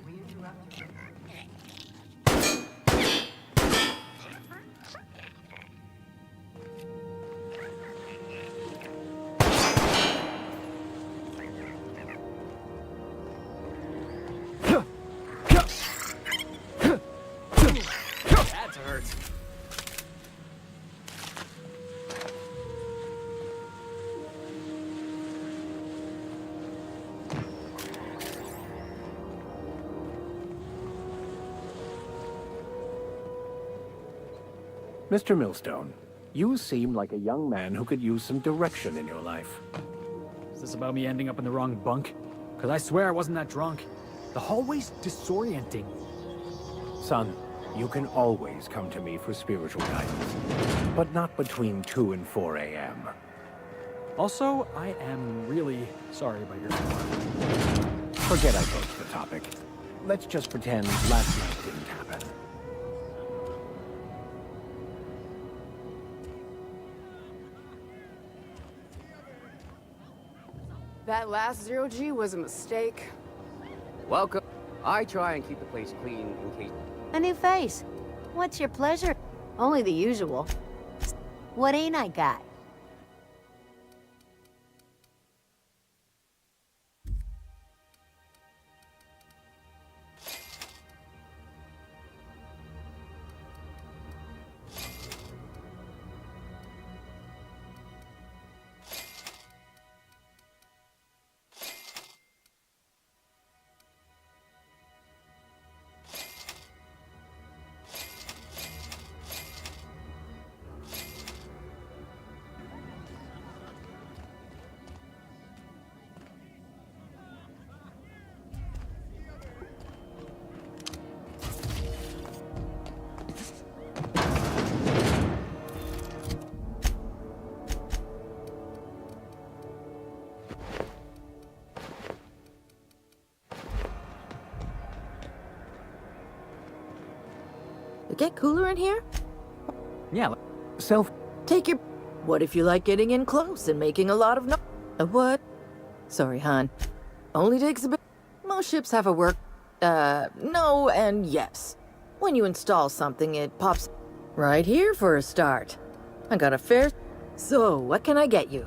J: We interrupt your...
H: That hurts.
E: Mr. Millstone, you seem like a young man who could use some direction in your life.
U: Is this about me ending up in the wrong bunk? Because I swear I wasn't that drunk. The hallway's disorienting.
E: Son, you can always come to me for spiritual guidance, but not between 2 and 4 a.m.
U: Also, I am really sorry about your
E: Forget I broached the topic. Let's just pretend last night didn't happen.
T: That last zero-G was a mistake. Welcome. I try and keep the place clean in case...
F: A new face. What's your pleasure? Only the usual. What ain't I got?
D: get cooler in here?
U: Yeah,
D: Take your... What if you like getting in close and making a lot of what? Sorry, hon. Only takes a bit. Most ships have a work... no and yes. When you install something, it pops... Right here for a start. I got a fair... So, what can I get you?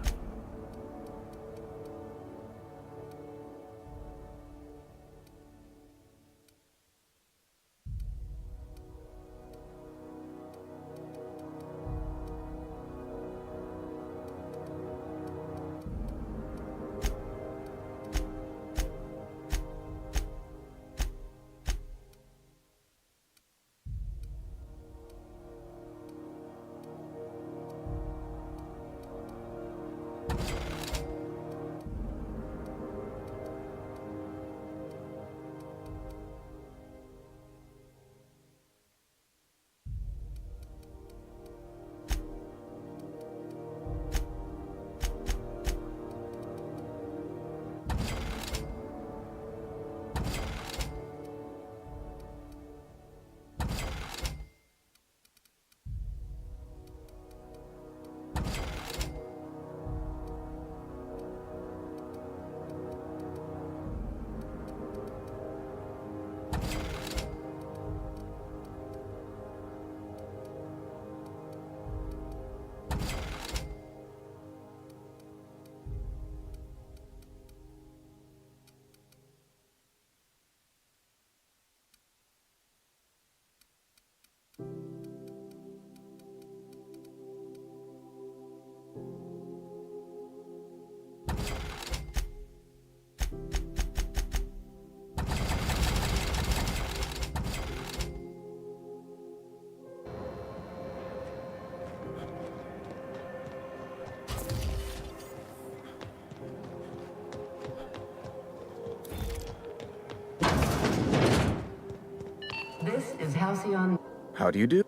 J: This is Halcyon.
C: How do you do?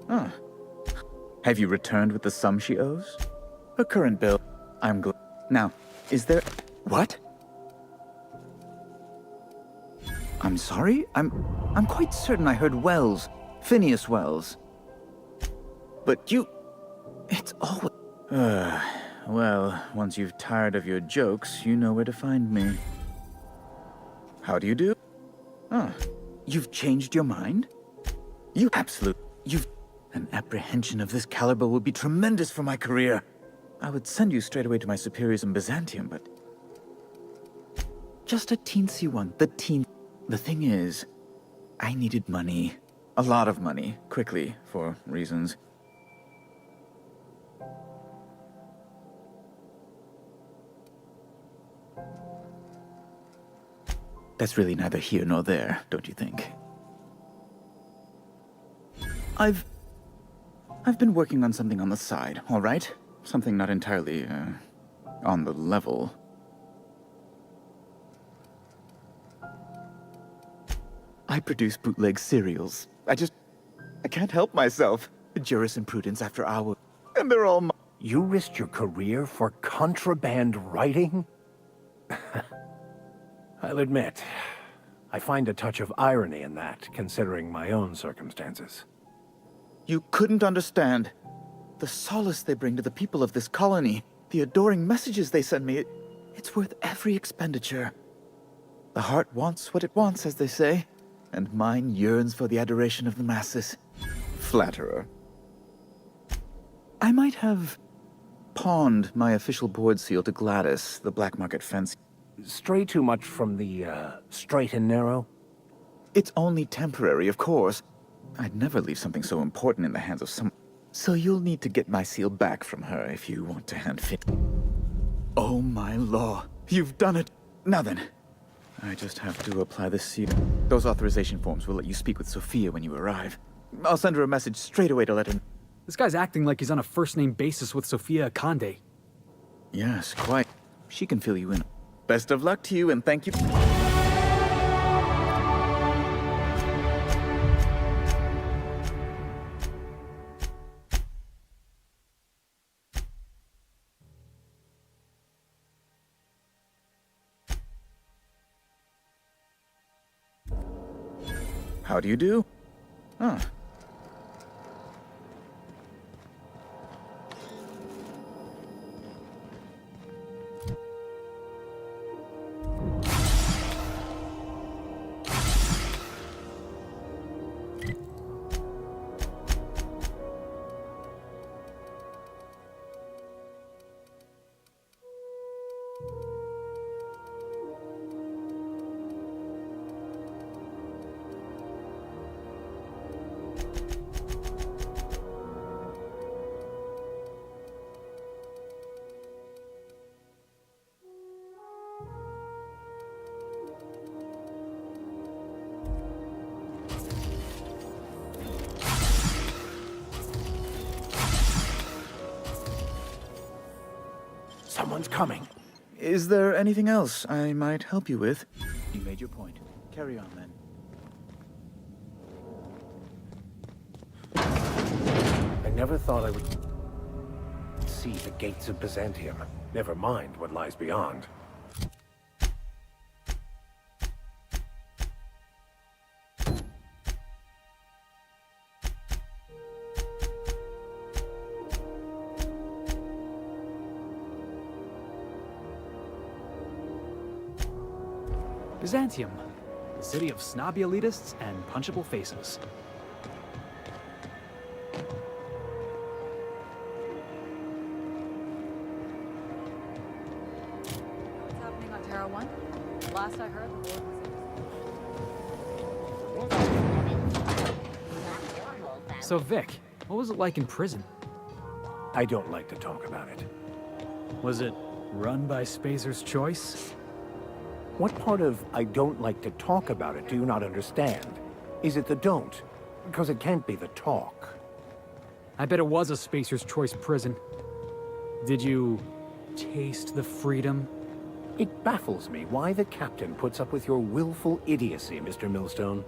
C: Huh. Have you returned with the sum she owes? Her current bill. I'm glad. Now, is there... What? I'm sorry? I'm quite certain I heard Wells. Phineas Wells. But you... It's always... well, once you've tired of your jokes, you know where to find me. How do you do? Huh. You've changed your mind? You absolute... You've... An apprehension of this caliber would be tremendous for my career. I would send you straight away to my superiors in Byzantium, but... Just a teensy one. The thing is, I needed money. A lot of money, quickly, for reasons. That's really neither here nor there, don't you think? I've been working on something on the side, all right? Something not entirely, on the level. I produce bootleg serials. I can't help myself. Jurisprudence after hours. And they're all
E: You risked your career for contraband writing? I'll admit, I find a touch of irony in that, considering my own circumstances.
C: You couldn't understand. The solace they bring to the people of this colony, the adoring messages they send me, it's worth every expenditure. The heart wants what it wants, as they say, and mine yearns for the adoration of the masses. Flatterer. I might have pawned my official board seal to Gladys, the black market fence.
E: Stray too much from the, straight and narrow?
C: It's only temporary, of course. I'd never leave something so important in the hands of some... So you'll need to get my seal back from her if you want to hand fit. Oh my law, you've done it! Now then, I just have to apply the seal. Those authorization forms will let you speak with Sophia when you arrive. I'll send her a message straight away to let her...
U: This guy's acting like he's on a first-name basis with Sophia Akande.
C: Yes, quite. She can fill you in. Best of luck to you, and thank you... How do you do? Huh.
E: Someone's coming.
C: Is there anything else I might help you with? You made your point. Carry on, then.
E: I never thought I would see the gates of Byzantium. Never mind what lies beyond.
U: Byzantium, the city of snobby elitists and punchable faces.
I: What's happening on Terra 1? Last I heard, the war was...
U: So Vic, what was it like in prison?
E: I don't like to talk about it.
U: Was it run by Spacer's choice?
E: What part of I don't like to talk about it do you not understand? Is it the don't? Because it can't be the talk.
U: I bet it was a Spacer's choice prison. Did you taste the freedom?
E: It baffles me why the captain puts up with your willful idiocy, Mr. Millstone.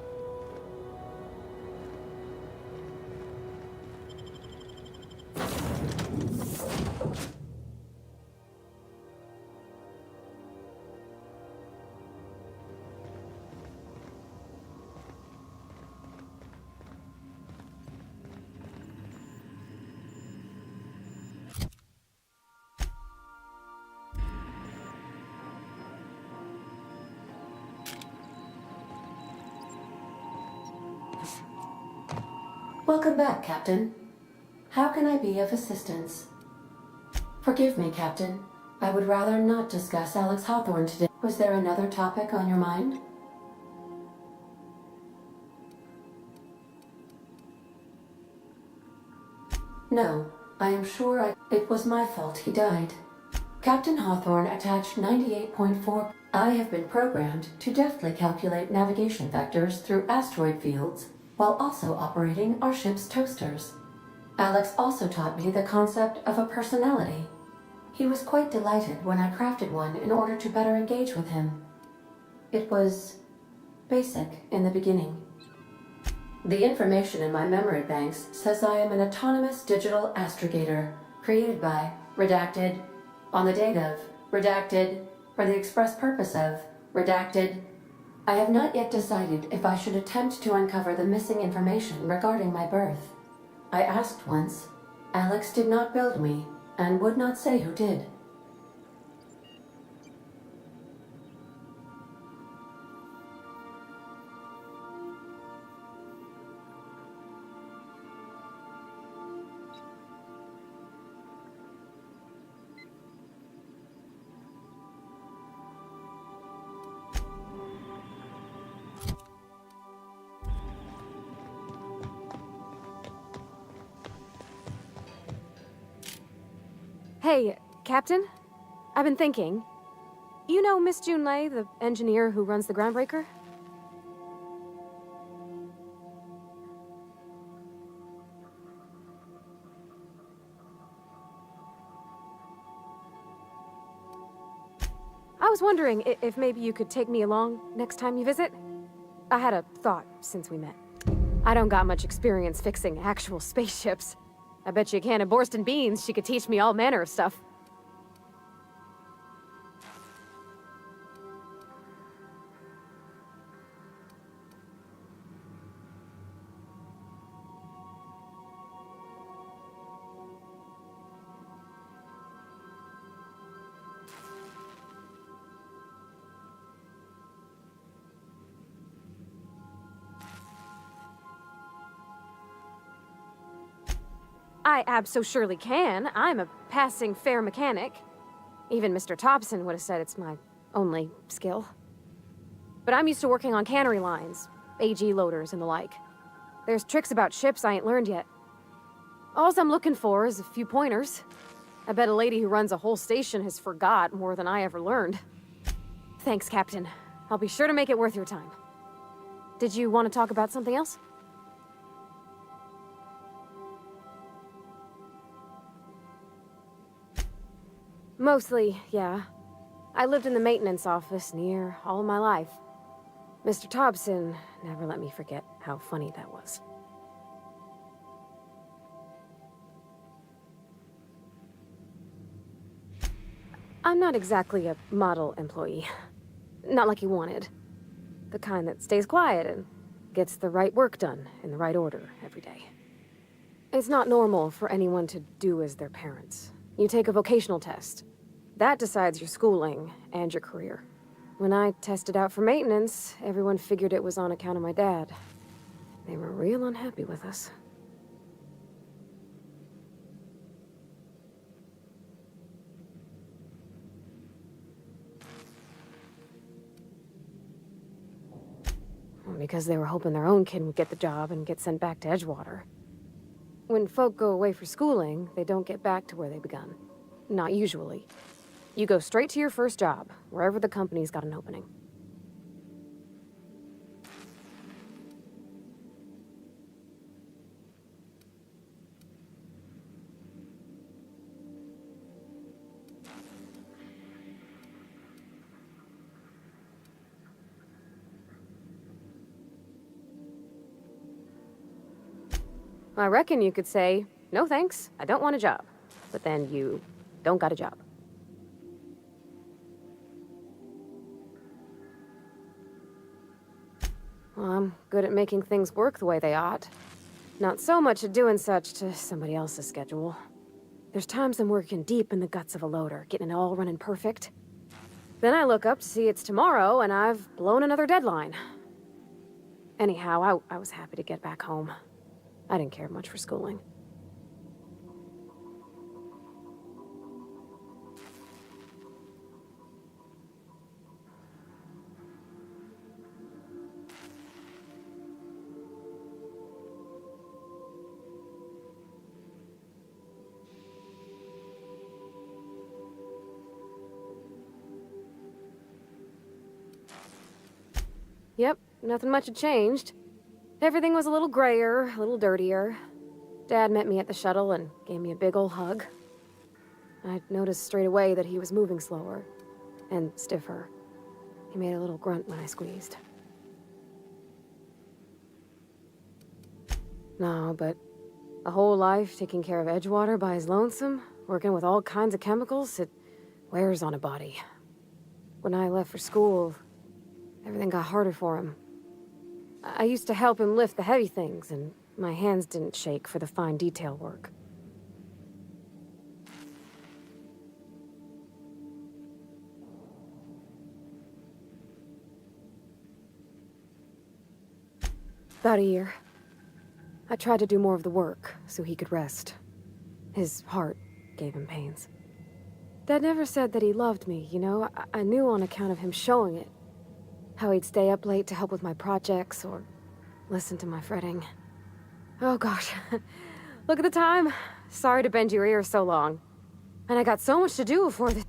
B: Welcome back, Captain. How can I be of assistance? Forgive me, Captain. I would rather not discuss Alex Hawthorne today. Was there another topic on your mind? No, I am sure it was my fault he died. Captain Hawthorne attached 98.4. I have been programmed to deftly calculate navigation vectors through asteroid fields while also operating our ship's toasters. Alex also taught me the concept of a personality. He was quite delighted when I crafted one in order to better engage with him. It was basic in the beginning. The information in my memory banks says I am an autonomous digital astrogator created by, redacted, on the date of, redacted, for the express purpose of, redacted. I have not yet decided if I should attempt to uncover the missing information regarding my birth. I asked once. Alex did not build me, and would not say who did.
A: Hey, Captain? I've been thinking. You know Miss Junlei, the engineer who runs the Groundbreaker? I was wondering if maybe you could take me along next time you visit. I had a thought since we met. I don't got much experience fixing actual spaceships. I bet you a can of Borston beans she could teach me all manner of stuff. I abso-surely can. I'm a passing fair mechanic. Even Mr. Thompson would have said it's my only skill. But I'm used to working on cannery lines, AG loaders and the like. There's tricks about ships I ain't learned yet. All I'm looking for is a few pointers. I bet a lady who runs a whole station has forgot more than I ever learned. Thanks, Captain. I'll be sure to make it worth your time. Did you want to talk about something else? Mostly, yeah. I lived in the maintenance office near all my life. Mr. Thompson never let me forget how funny that was. I'm not exactly a model employee. Not like he wanted. The kind that stays quiet and gets the right work done in the right order every day. It's not normal for anyone to do as their parents. You take a vocational test. That decides your schooling and your career. When I tested out for maintenance, everyone figured it was on account of my dad. They were real unhappy with us. Because they were hoping their own kid would get the job and get sent back to Edgewater. When folk go away for schooling, they don't get back to where they begun. Not usually. You go straight to your first job, wherever the company's got an opening. I reckon you could say, no thanks, I don't want a job. But then you don't got a job. Well, I'm good at making things work the way they ought. Not so much at doing such to somebody else's schedule. There's times I'm working deep in the guts of a loader, getting it all running perfect. Then I look up to see it's tomorrow and I've blown another deadline. Anyhow, I was happy to get back home. I didn't care much for schooling. Yep, nothing much had changed. Everything was a little grayer, a little dirtier. Dad met me at the shuttle and gave me a big ol' hug. I noticed straight away that he was moving slower and stiffer. He made a little grunt when I squeezed. No, but a whole life taking care of Edgewater by his lonesome, working with all kinds of chemicals, it wears on a body. When I left for school, everything got harder for him. I used to help him lift the heavy things, and my hands didn't shake for the fine detail work. About a year. I tried to do more of the work, so he could rest. His heart gave him pains. Dad never said that he loved me, you know? I knew on account of him showing it. How he'd stay up late to help with my projects, or listen to my fretting. Oh gosh, look at the time. Sorry to bend your ear so long. And I got so much to do before this.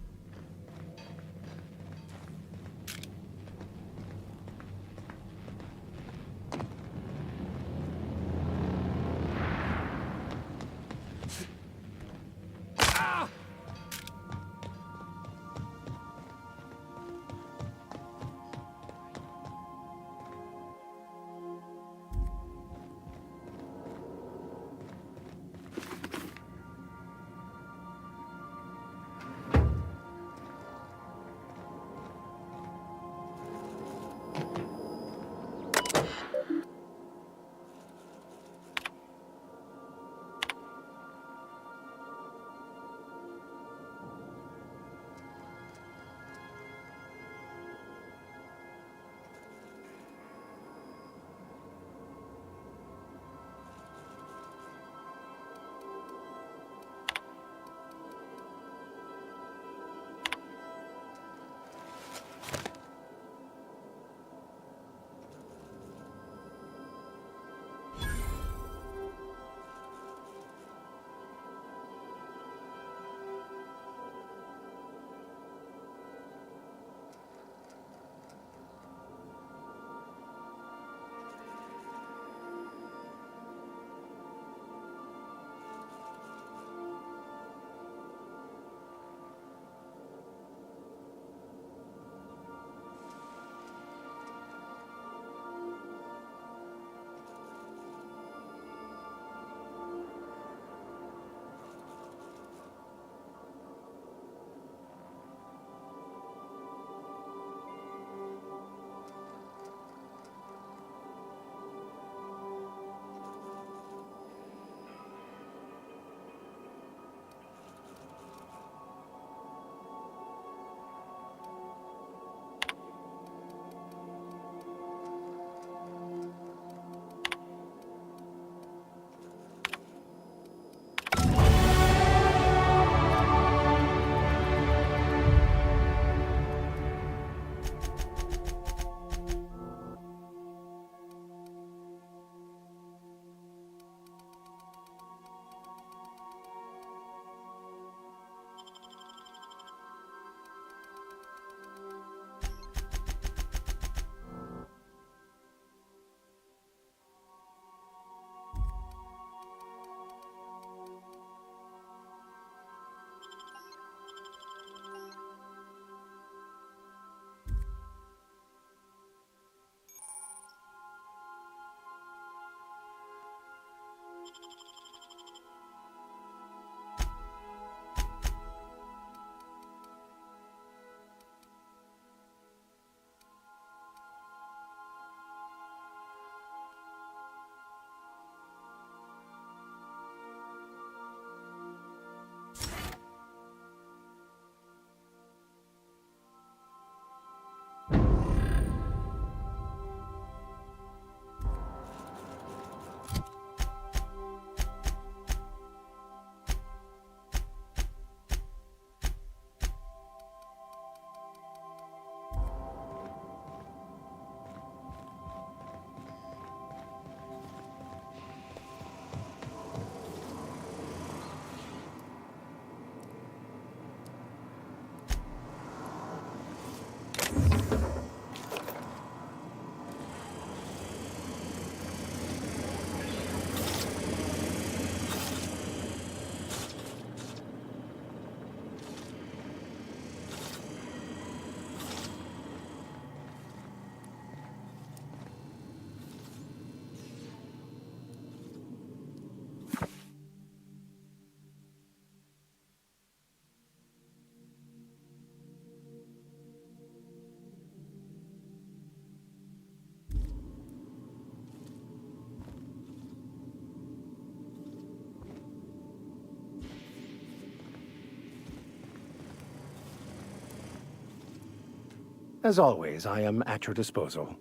E: As always, I am at your disposal.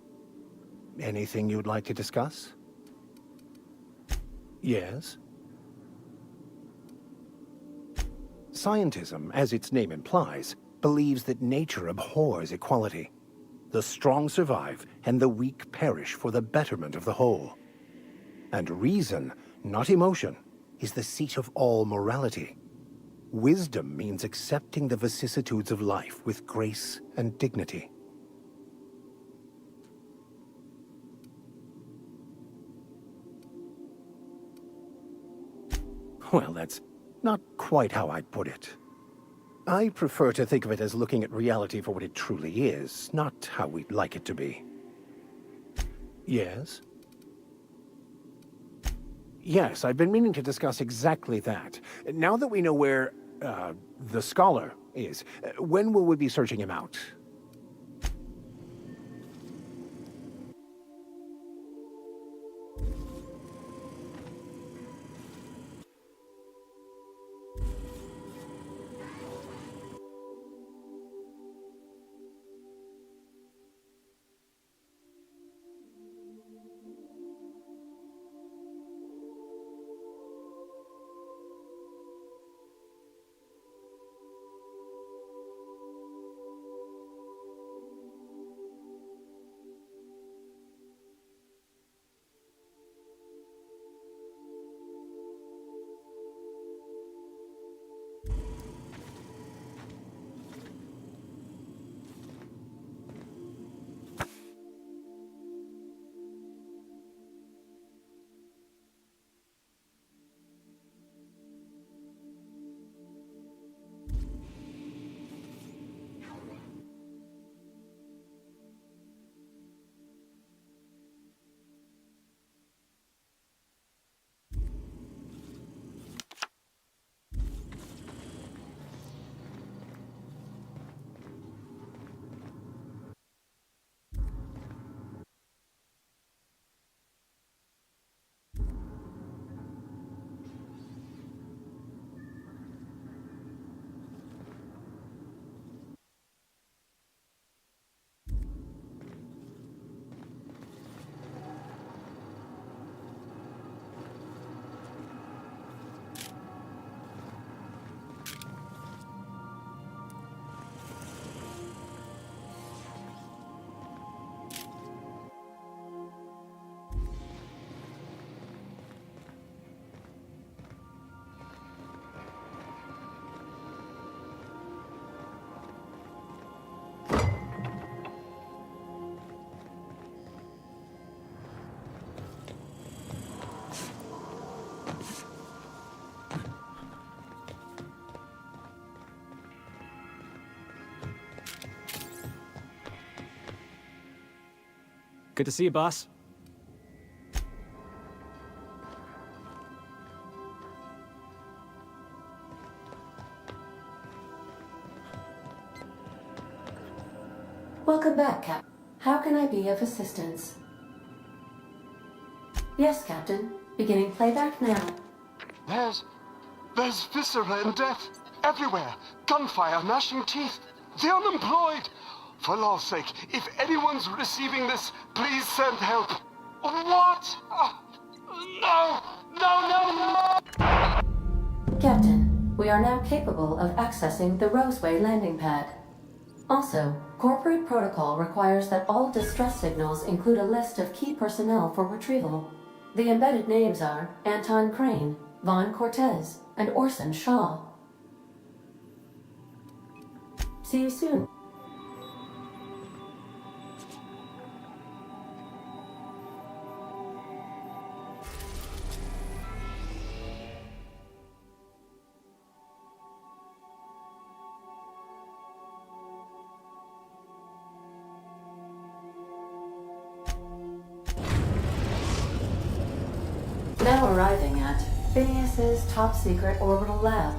E: Anything you'd like to discuss? Yes? Scientism, as its name implies, believes that nature abhors equality. The strong survive, and the weak perish for the betterment of the whole. And reason, not emotion, is the seat of all morality. Wisdom means accepting the vicissitudes of life with grace and dignity. Well, that's not quite how I'd put it. I prefer to think of it as looking at reality for what it truly is, not how we'd like it to be. Yes? Yes, I've been meaning to discuss exactly that. Now that we know where, the scholar is, when will we be searching him out?
U: Good to see you, boss.
B: Welcome back, Cap. How can I be of assistance? Yes, Captain. Beginning playback now.
P: There's viscera and death everywhere. Gunfire, gnashing teeth. The unemployed. For law's sake, if anyone's receiving this, please send help. What? No! No, no, no!
B: Captain, we are now capable of accessing the Roseway landing pad. Also, corporate protocol requires that all distress signals include a list of key personnel for retrieval. The embedded names are Anton Crane, Vaughn Cortez, and Orson Shaw. See you soon. Now arriving at Phineas's top secret orbital lab.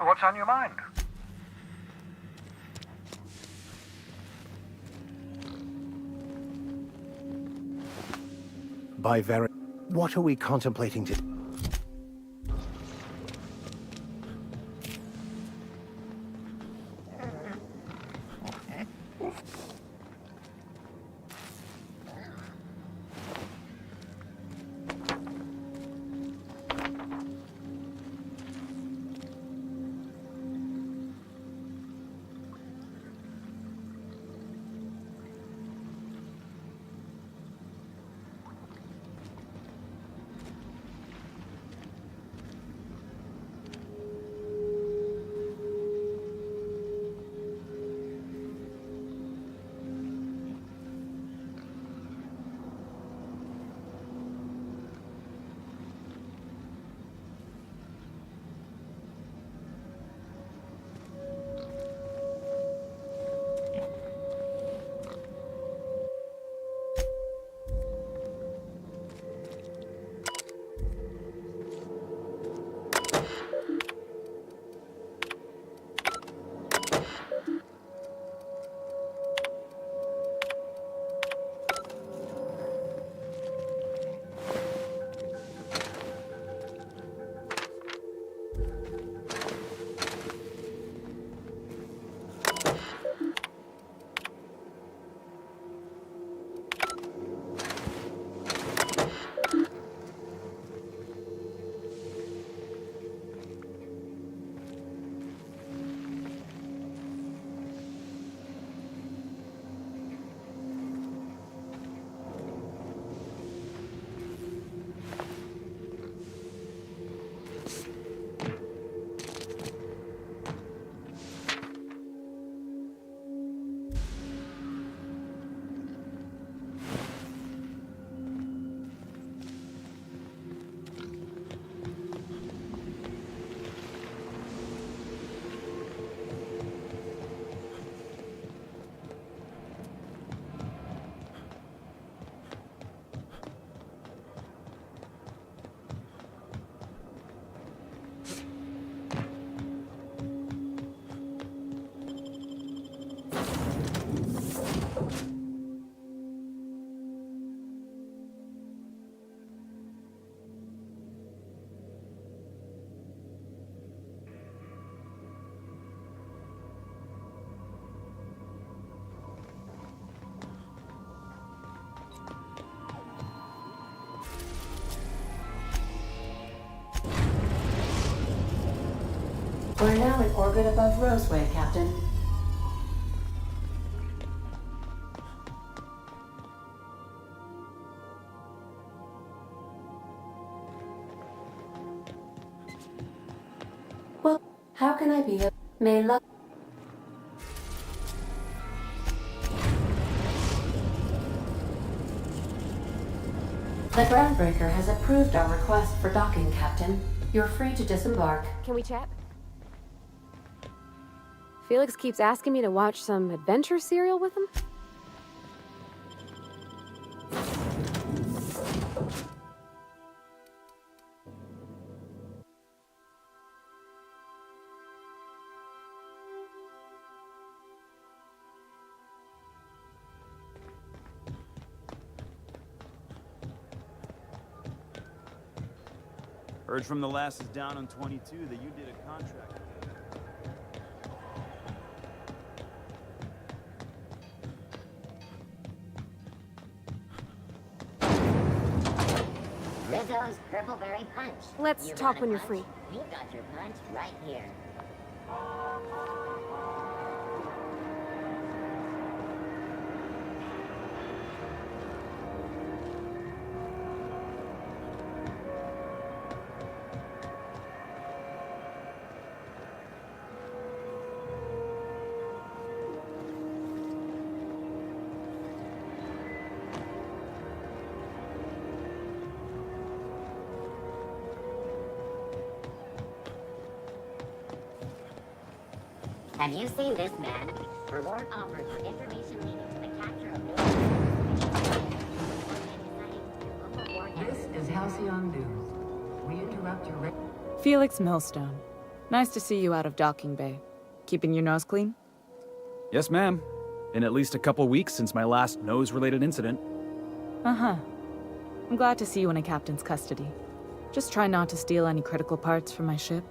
K: What's on your mind?
E: By very... What are we contemplating to...
B: We're now in orbit above Roseway, Captain. Well, how can I be of... May luck... The groundbreaker has approved our request for docking, Captain. You're free to disembark.
A: Can we chat? Felix keeps asking me to watch some adventure serial with him.
R: Heard from the lasses down on 22 that you did a contract.
F: Rizzo's Purpleberry Punch.
A: Let's
F: You
A: talk
F: want a
A: when you're
F: punch?
A: free.
F: We've got your punch right here. Have you seen this man? Reward offered for information leading to the capture of
J: This is Halcyon News. We interrupt your...
V: Felix Millstone.
K: Nice to see you out of docking bay. Keeping your nose clean?
U: Yes, ma'am. In at least a couple weeks since my last nose-related incident.
K: Uh-huh. I'm glad to see you in a captain's custody. Just try not to steal any critical parts from my ship.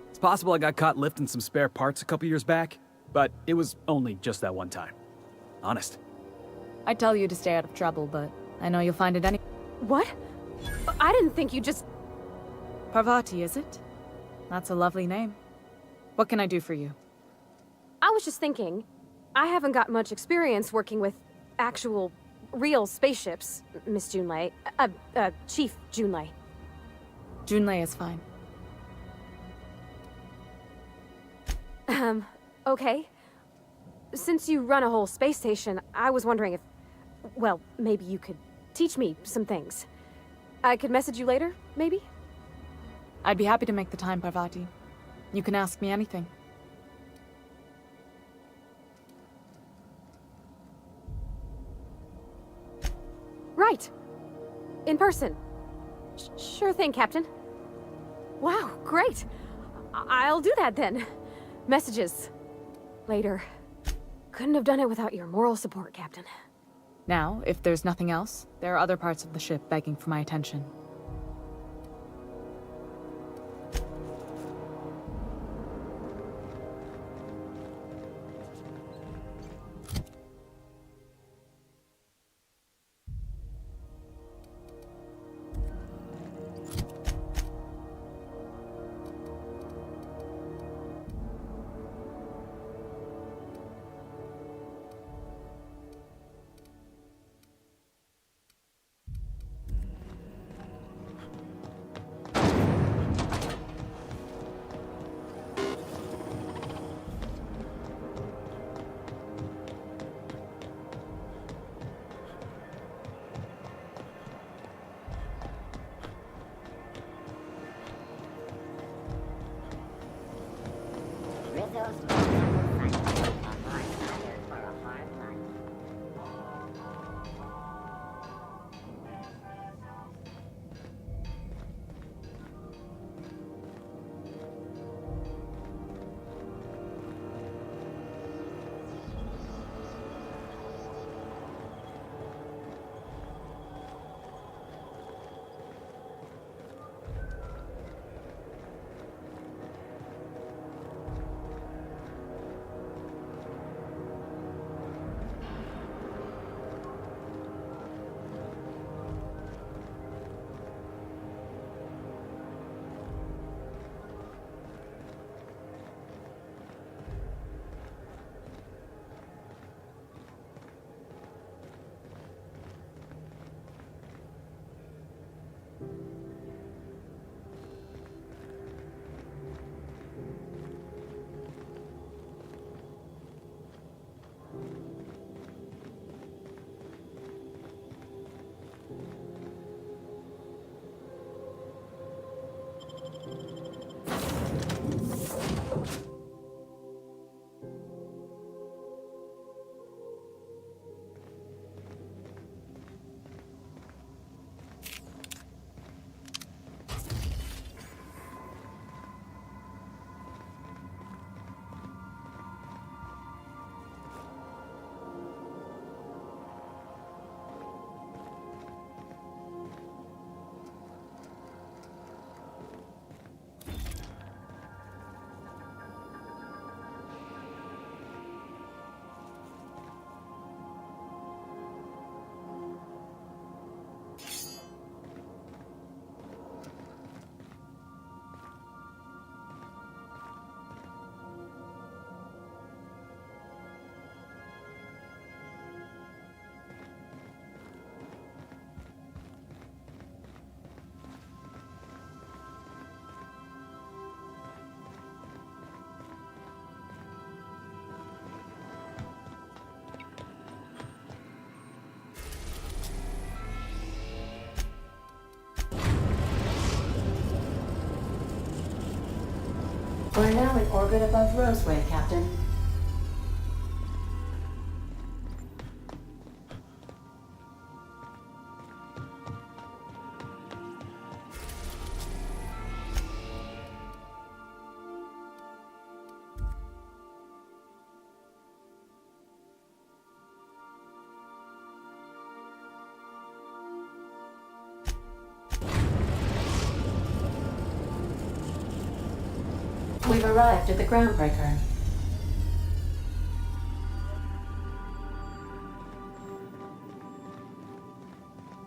U: It's possible I got caught lifting some spare parts a couple years back, but it was only just that one time. Honest.
K: I'd tell you to stay out of trouble, but I know you'll find it any-
A: What? I didn't think you just...
K: Parvati, is it? That's a lovely name. What can I do for you?
A: I was just thinking, I haven't got much experience working with actual, real spaceships, Miss Junlei. Chief Junlei.
K: Junlei is fine.
A: Okay. Since you run a whole space station, I was wondering if... Well, maybe you could teach me some things. I could message you later, maybe?
K: I'd be happy to make the time, Parvati. You can ask me anything.
A: Right. In person. Sure thing, Captain. Wow, great. I'll do that then. Messages. Later. Couldn't have done it without your moral support, Captain.
K: Now, if there's nothing else, there are other parts of the ship begging for my attention.
B: We're now in orbit above Roseway, Captain. We've arrived at the groundbreaker.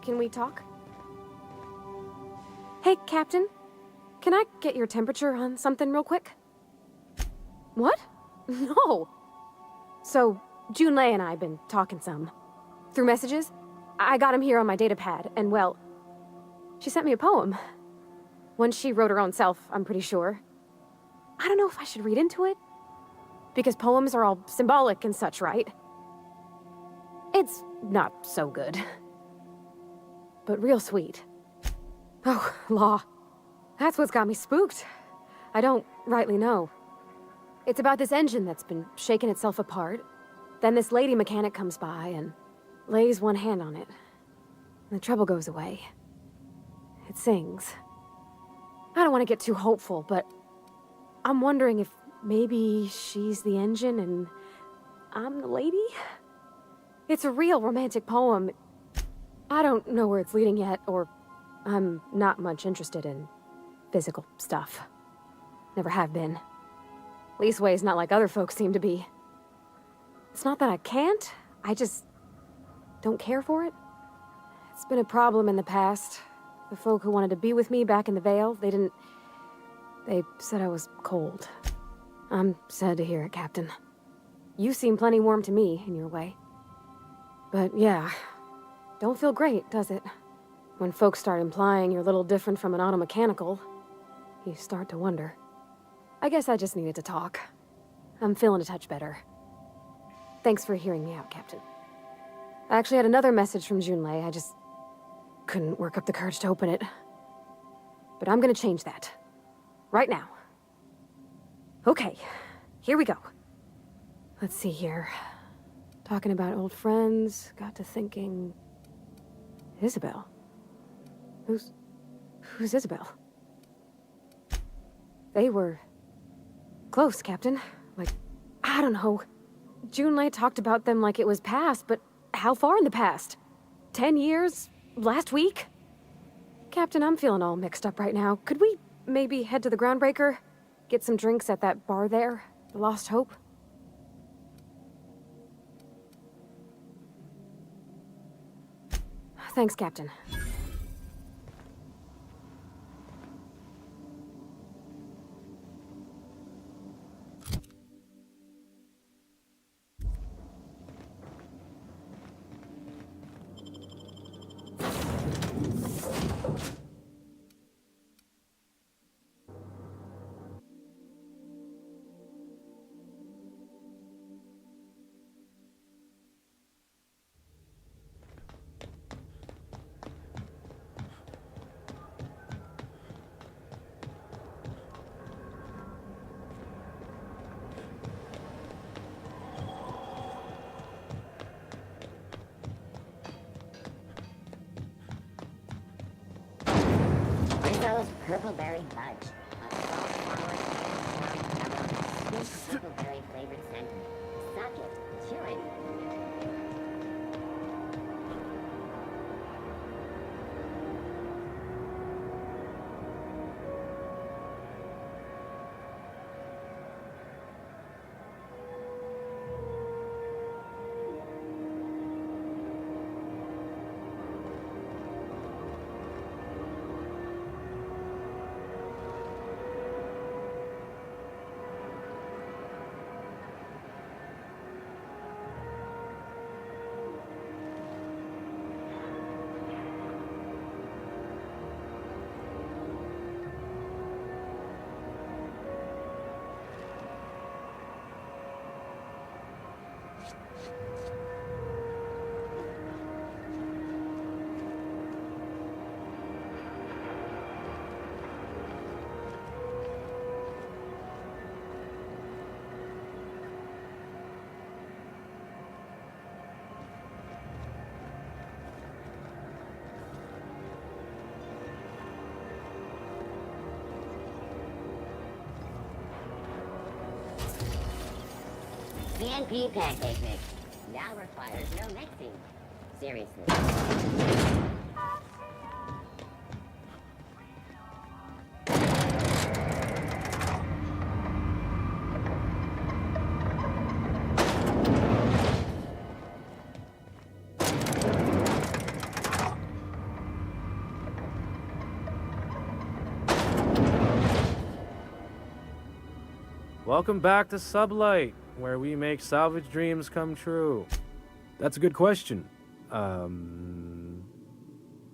A: Can we talk? Hey, Captain. Can I get your temperature on something real quick? What? No. So, Junlei and I have been talking some. Through messages. I got him here on my datapad, and well, she sent me a poem. One she wrote her own self, I'm pretty sure. I don't know if I should read into it. Because poems are all symbolic and such, right? It's not so good. But real sweet. Oh, law. That's what's got me spooked. I don't rightly know. It's about this engine that's been shaking itself apart. Then this lady mechanic comes by and lays one hand on it. And the trouble goes away. It sings. I don't want to get too hopeful, but I'm wondering if maybe she's the engine and I'm the lady? It's a real romantic poem. I don't know where it's leading yet, or I'm not much interested in physical stuff. Never have been. Leastways not like other folks seem to be. It's not that I can't, I just don't care for it. It's been a problem in the past. The folk who wanted to be with me back in the Vale, they said I was cold. I'm sad to hear it, Captain. You seem plenty warm to me, in your way. But yeah, don't feel great, does it? When folks start implying you're a little different from an automechanical, you start to wonder. I guess I just needed to talk. I'm feeling a touch better. Thanks for hearing me out, Captain. I actually had another message from Junlei, I just couldn't work up the courage to open it. But I'm gonna change that. Right now. Okay, here we go. Let's see here. Talking about old friends, got to thinking... Isabel? Who's Isabel? They were... close, Captain. Like, I don't know. Junlei talked about them like it was past, but how far in the past? 10 years? Last week? Captain, I'm feeling all mixed up right now. Could we maybe head to the Groundbreaker? Get some drinks at that bar there? The Lost Hope? Thanks, Captain.
F: Rizzo's Purpleberry Fudge. A salt-flour sweet purpleberry flavored scent. Suck it. Chew it. CNP pancake mix. Now requires no mixing. Seriously.
O: Welcome back to Sublight, where we make salvage dreams come true. That's a good question.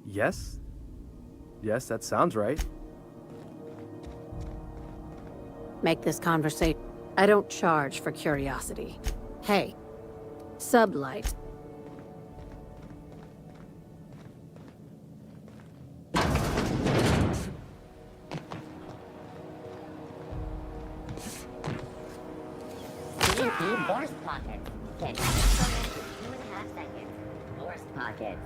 O: Yes? Yes, that sounds right.
M: Make this conversation. I don't charge for curiosity. Hey, Sublight.
F: TNT Boris Pockets. Can you 2.5 seconds. Boris Pockets.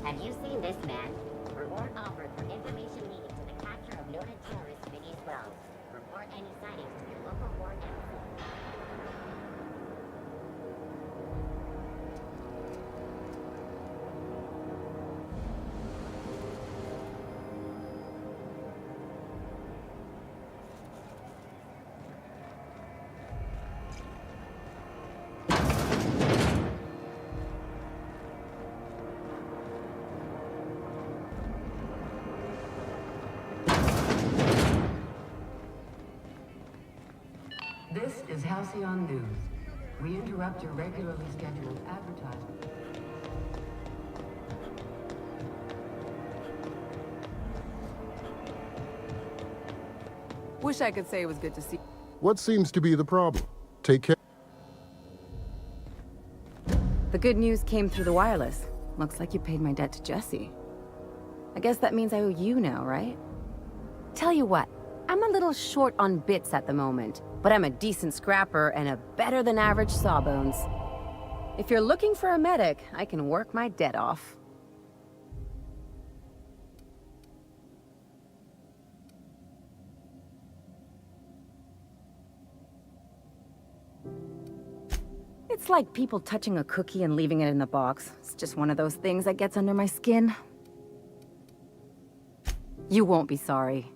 F: Have you seen this man? Reward offered for information leading to the capture of noted terrorist Vinny Wells. Report any sightings to your local ward embassy.
J: This is Halcyon News. We interrupt your regularly scheduled advertisement.
S: Wish I could say it was good to see.
V: What seems to be the problem? Take care.
W: The good news came through the wireless. Looks like you paid my debt to Jesse. I guess that means I owe you now, right? Tell you what, I'm a little short on bits at the moment, but I'm a decent scrapper and a better-than-average sawbones. If you're looking for a medic, I can work my debt off. It's like people touching a cookie and leaving it in the box. It's just one of those things that gets under my skin. You won't be sorry.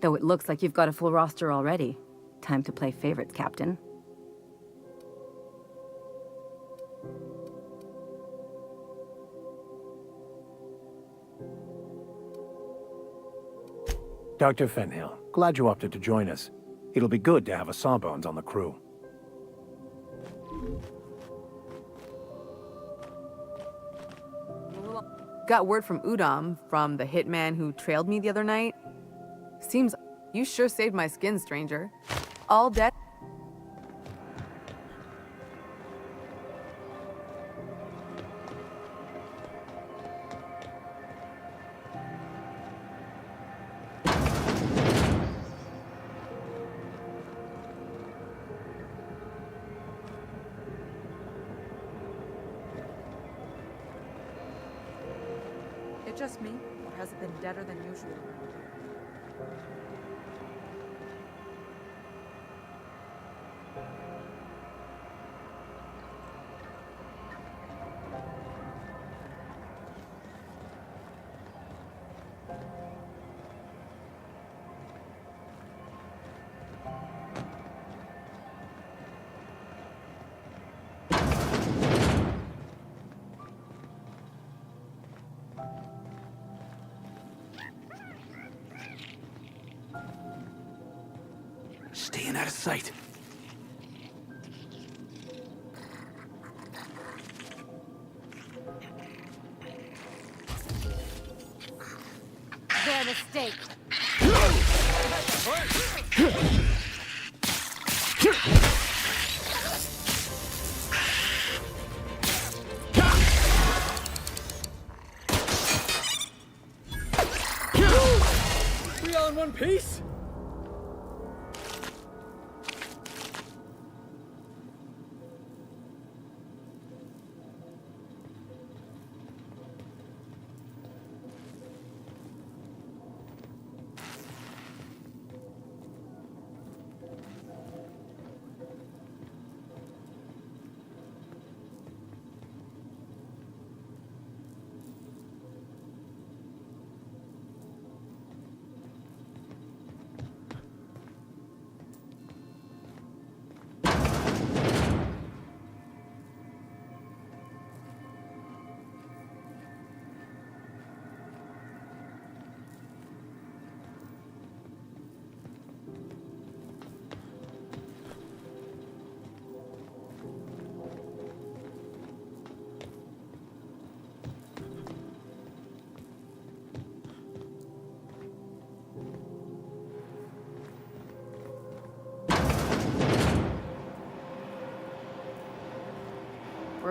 W: Though it looks like you've got a full roster already. Time to play favorites, Captain.
E: Dr. Fenhill, glad you opted to join us. It'll be good to have a Sawbones on the crew.
S: Got word from Udom, from the hitman who trailed me the other night. Seems you sure saved my skin, stranger. All dead.
K: It just me, or has it been deader than usual?
C: Staying out of sight.
M: Their mistake.
U: We all in one piece?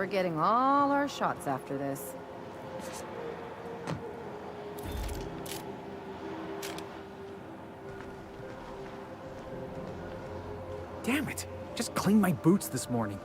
W: we're getting all our shots after this.
U: Damn it! Just cleaned my boots this morning.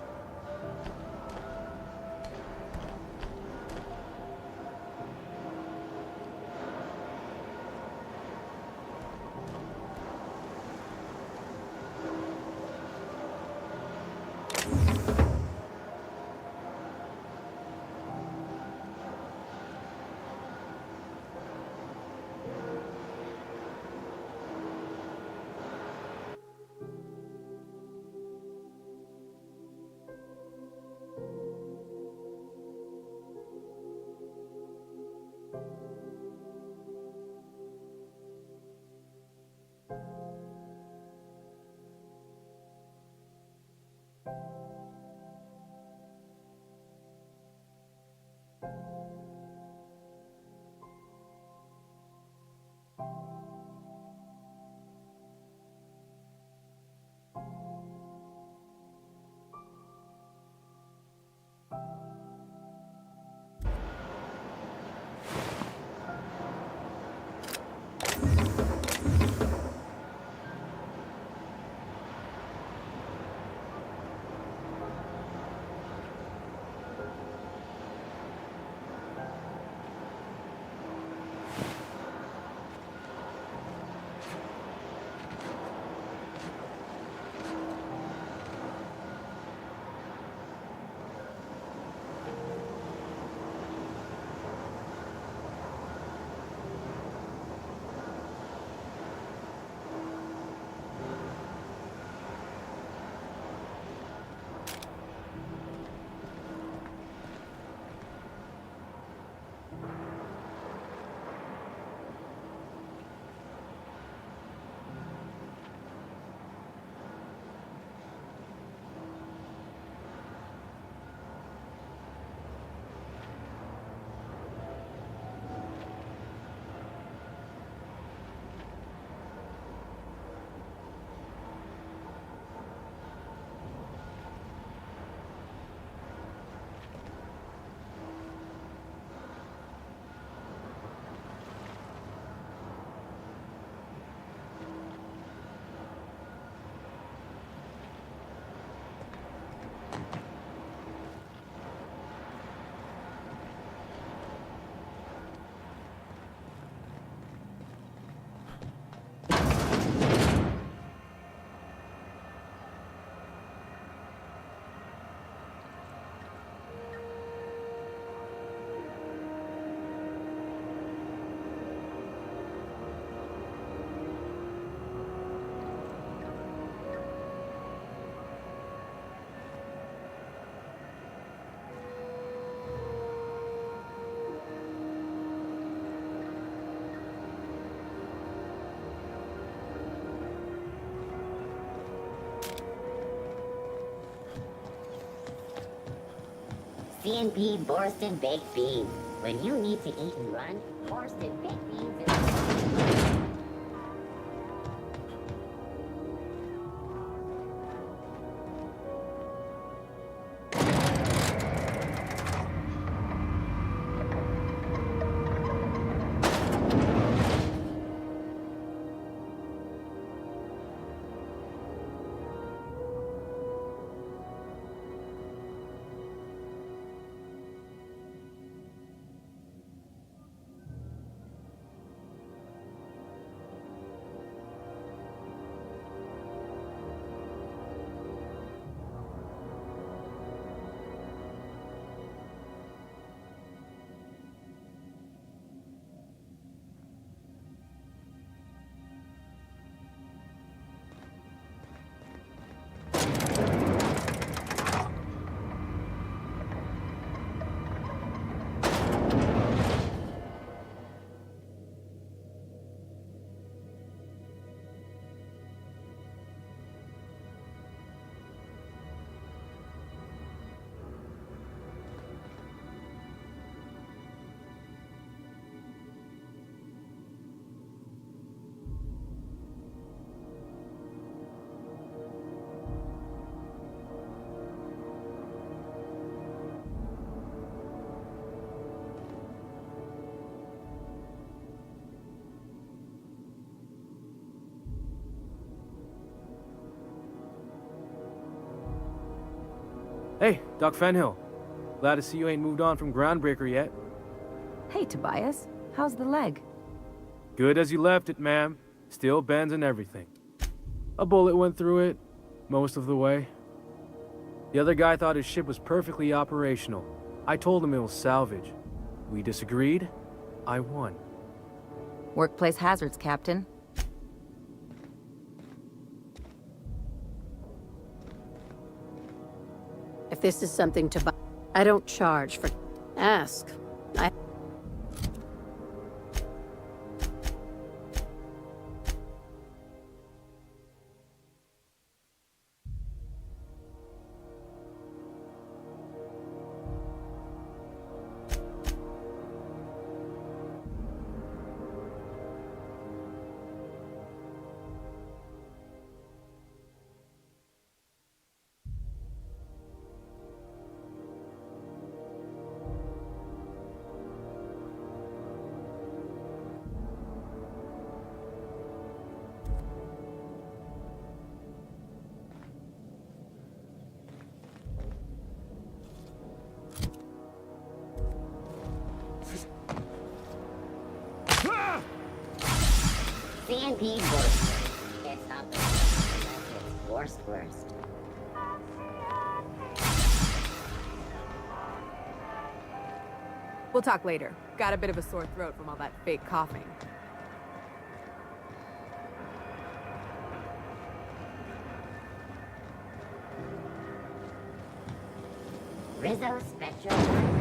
F: C&B Borsted Baked Beans. When you need to eat and run, Borsted Baked Beans is...
G: Hey, Doc Fenhill. Glad to see you ain't moved on from Groundbreaker yet.
W: Hey, Tobias. How's the leg?
G: Good as you left it, ma'am. Still bends and everything. A bullet went through it, most of the way. The other guy thought his ship was perfectly operational. I told him it was salvage. We disagreed. I won.
W: Workplace hazards, Captain.
M: If this is something to buy, I don't charge for. Ask. I.
F: CNP worst. It's not the it's worst.
S: We'll talk later. Got a bit of a sore throat from all that fake coughing.
F: Rizzo Spectrum.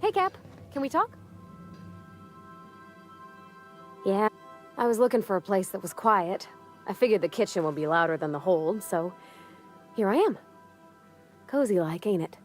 A: Hey, Cap. Can we talk? Yeah, I was looking for a place that was quiet. I figured the kitchen would be louder than the hold, so here I am. Cozy like, ain't it?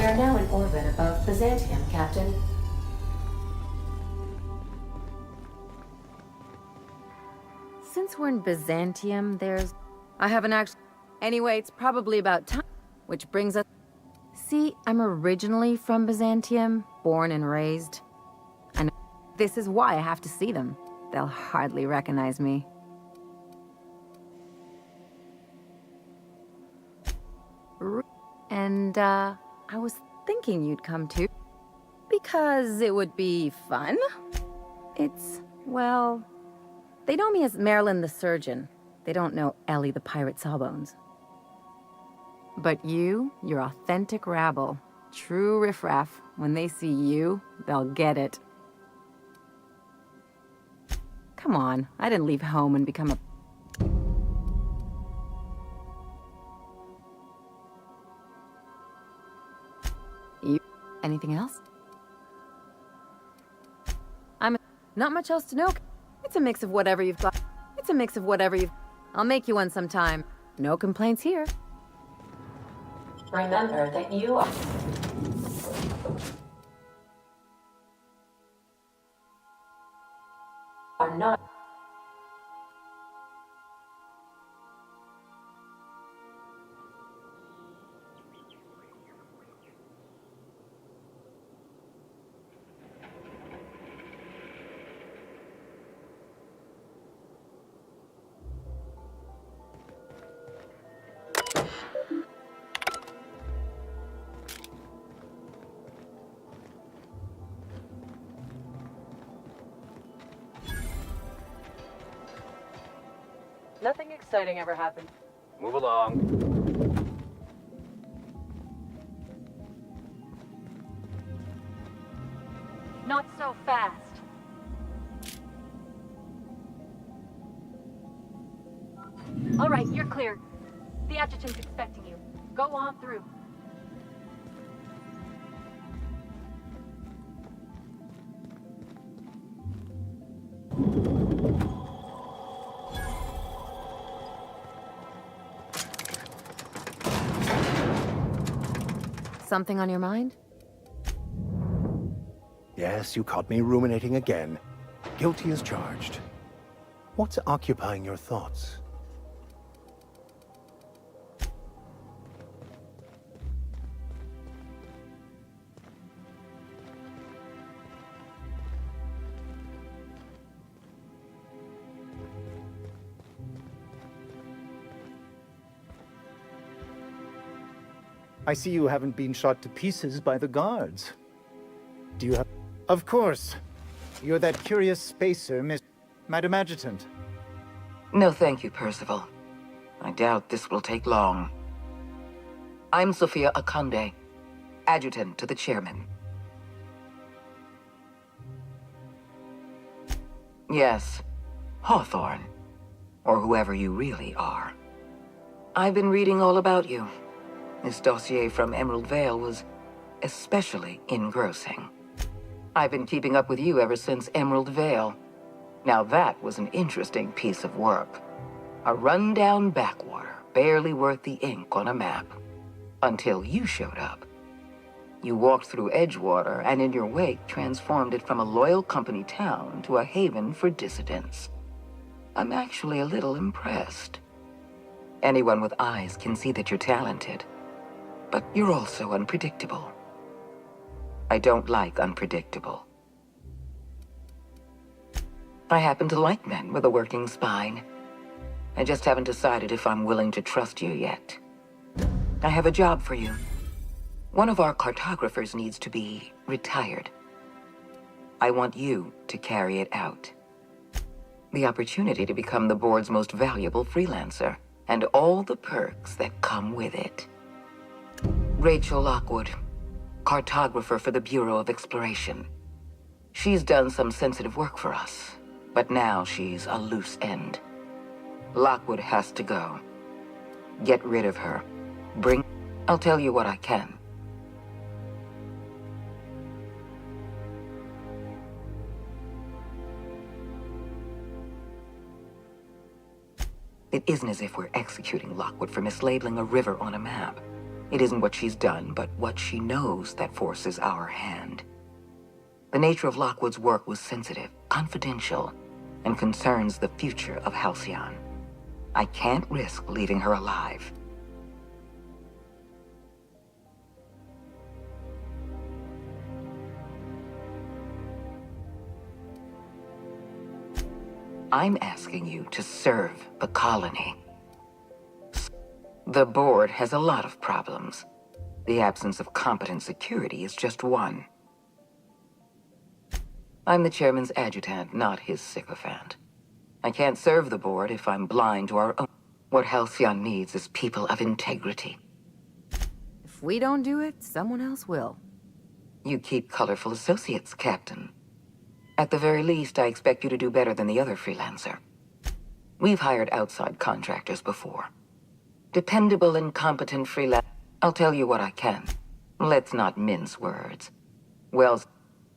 B: We are now in orbit above Byzantium, Captain.
W: Since we're in Byzantium, I haven't actually... Anyway, it's probably about time. Which brings us... See, I'm originally from Byzantium, born and raised. I know. This is why I have to see them. They'll hardly recognize me. And, I was thinking you'd come too. Because it would be fun. Well... They know me as Marilyn the Surgeon. They don't know Ellie the Pirate Sawbones. But you're authentic rabble. True riffraff. When they see you, they'll get it. Come on, I didn't leave home and become a... Anything else? Not much else to know. It's a mix of whatever you've got. I'll make you one sometime. No complaints here.
B: Remember that you are not...
K: Nothing exciting ever happened.
T: Move along.
A: Not so fast. All right, you're clear. The adjutant's expecting you. Go on through.
W: Something on your mind?
E: Yes, you caught me ruminating again. Guilty as charged. What's occupying your thoughts?
L: I see you haven't been shot to pieces by the guards. Do you have... Of course. You're that curious spacer, Madam Adjutant.
N: No thank you, Percival. I doubt this will take long. I'm Sophia Akonde, adjutant to the chairman. Yes, Hawthorne, or whoever you really are. I've been reading all about you. This dossier from Emerald Vale was especially engrossing. I've been keeping up with you ever since Emerald Vale. Now that was an interesting piece of work. A rundown backwater, barely worth the ink on a map. Until you showed up. You walked through Edgewater and in your wake transformed it from a loyal company town to a haven for dissidents. I'm actually a little impressed. Anyone with eyes can see that you're talented. But you're also unpredictable. I don't like unpredictable. I happen to like men with a working spine. I just haven't decided if I'm willing to trust you yet. I have a job for you. One of our cartographers needs to be retired. I want you to carry it out. The opportunity to become the board's most valuable freelancer, and all the perks that come with it. Rachel Lockwood, cartographer for the Bureau of Exploration. She's done some sensitive work for us, but now she's a loose end. Lockwood has to go. Get rid of her. I'll tell you what I can. It isn't as if we're executing Lockwood for mislabeling a river on a map. It isn't what she's done, but what she knows that forces our hand. The nature of Lockwood's work was sensitive, confidential, and concerns the future of Halcyon. I can't risk leaving her alive. I'm asking you to serve the colony. The board has a lot of problems. The absence of competent security is just one. I'm the chairman's adjutant, not his sycophant. I can't serve the board if I'm blind to our own. What Halcyon needs is people of integrity.
W: If we don't do it, someone else will.
N: You keep colorful associates, Captain. At the very least, I expect you to do better than the other freelancer. We've hired outside contractors before. Dependable and competent freelance. I'll tell you what I can. Let's not mince words. Wells,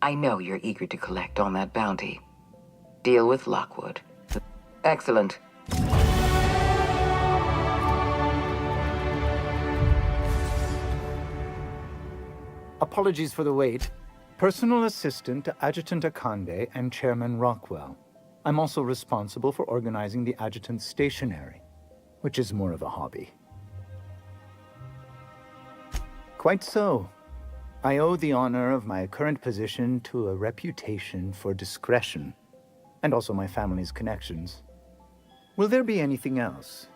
N: I know you're eager to collect on that bounty. Deal with Lockwood. Excellent.
L: Apologies for the wait. Personal assistant to Adjutant Akande and Chairman Rockwell. I'm also responsible for organizing the adjutant's stationery, which is more of a hobby. Quite so. I owe the honor of my current position to a reputation for discretion, and also my family's connections. Will there be anything else?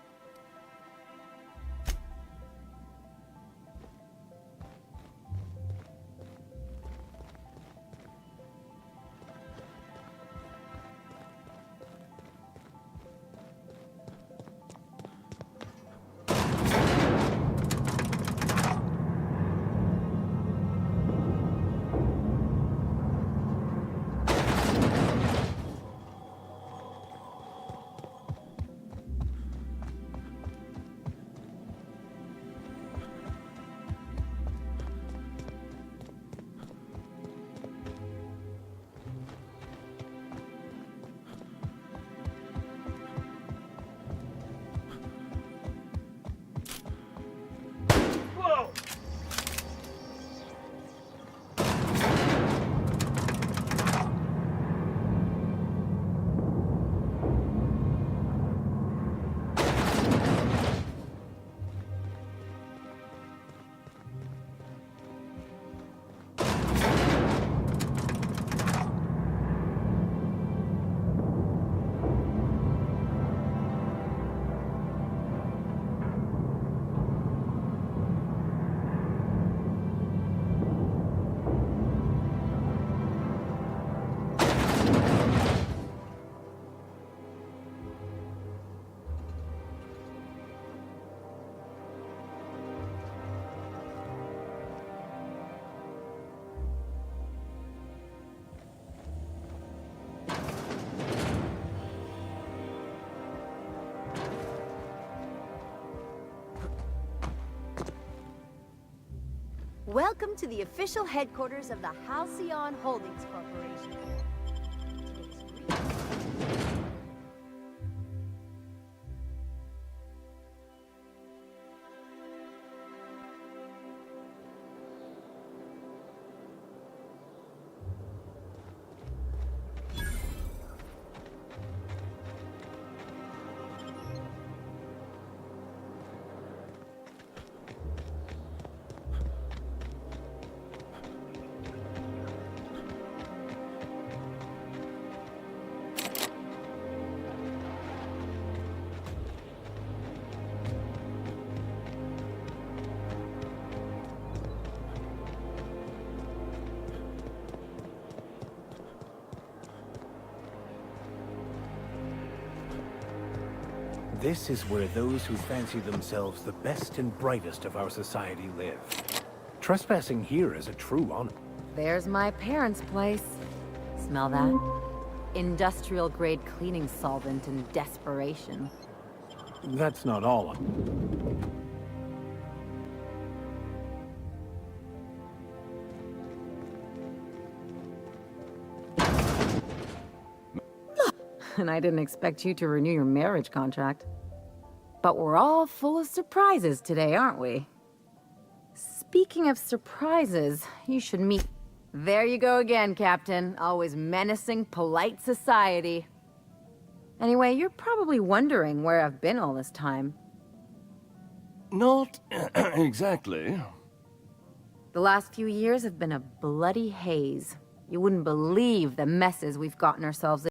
D: Welcome to the official headquarters of the Halcyon Holdings Corporation.
E: This is where those who fancy themselves the best and brightest of our society live. Trespassing here is a true honor.
W: There's my parents' place. Smell that? Industrial-grade cleaning solvent in desperation.
E: That's not all.
W: And I didn't expect you to renew your marriage contract. But we're all full of surprises today, aren't we? Speaking of surprises, you should meet... There you go again, Captain. Always menacing polite society. Anyway, you're probably wondering where I've been all this time.
H: Not exactly.
W: The last few years have been a bloody haze. You wouldn't believe the messes we've gotten ourselves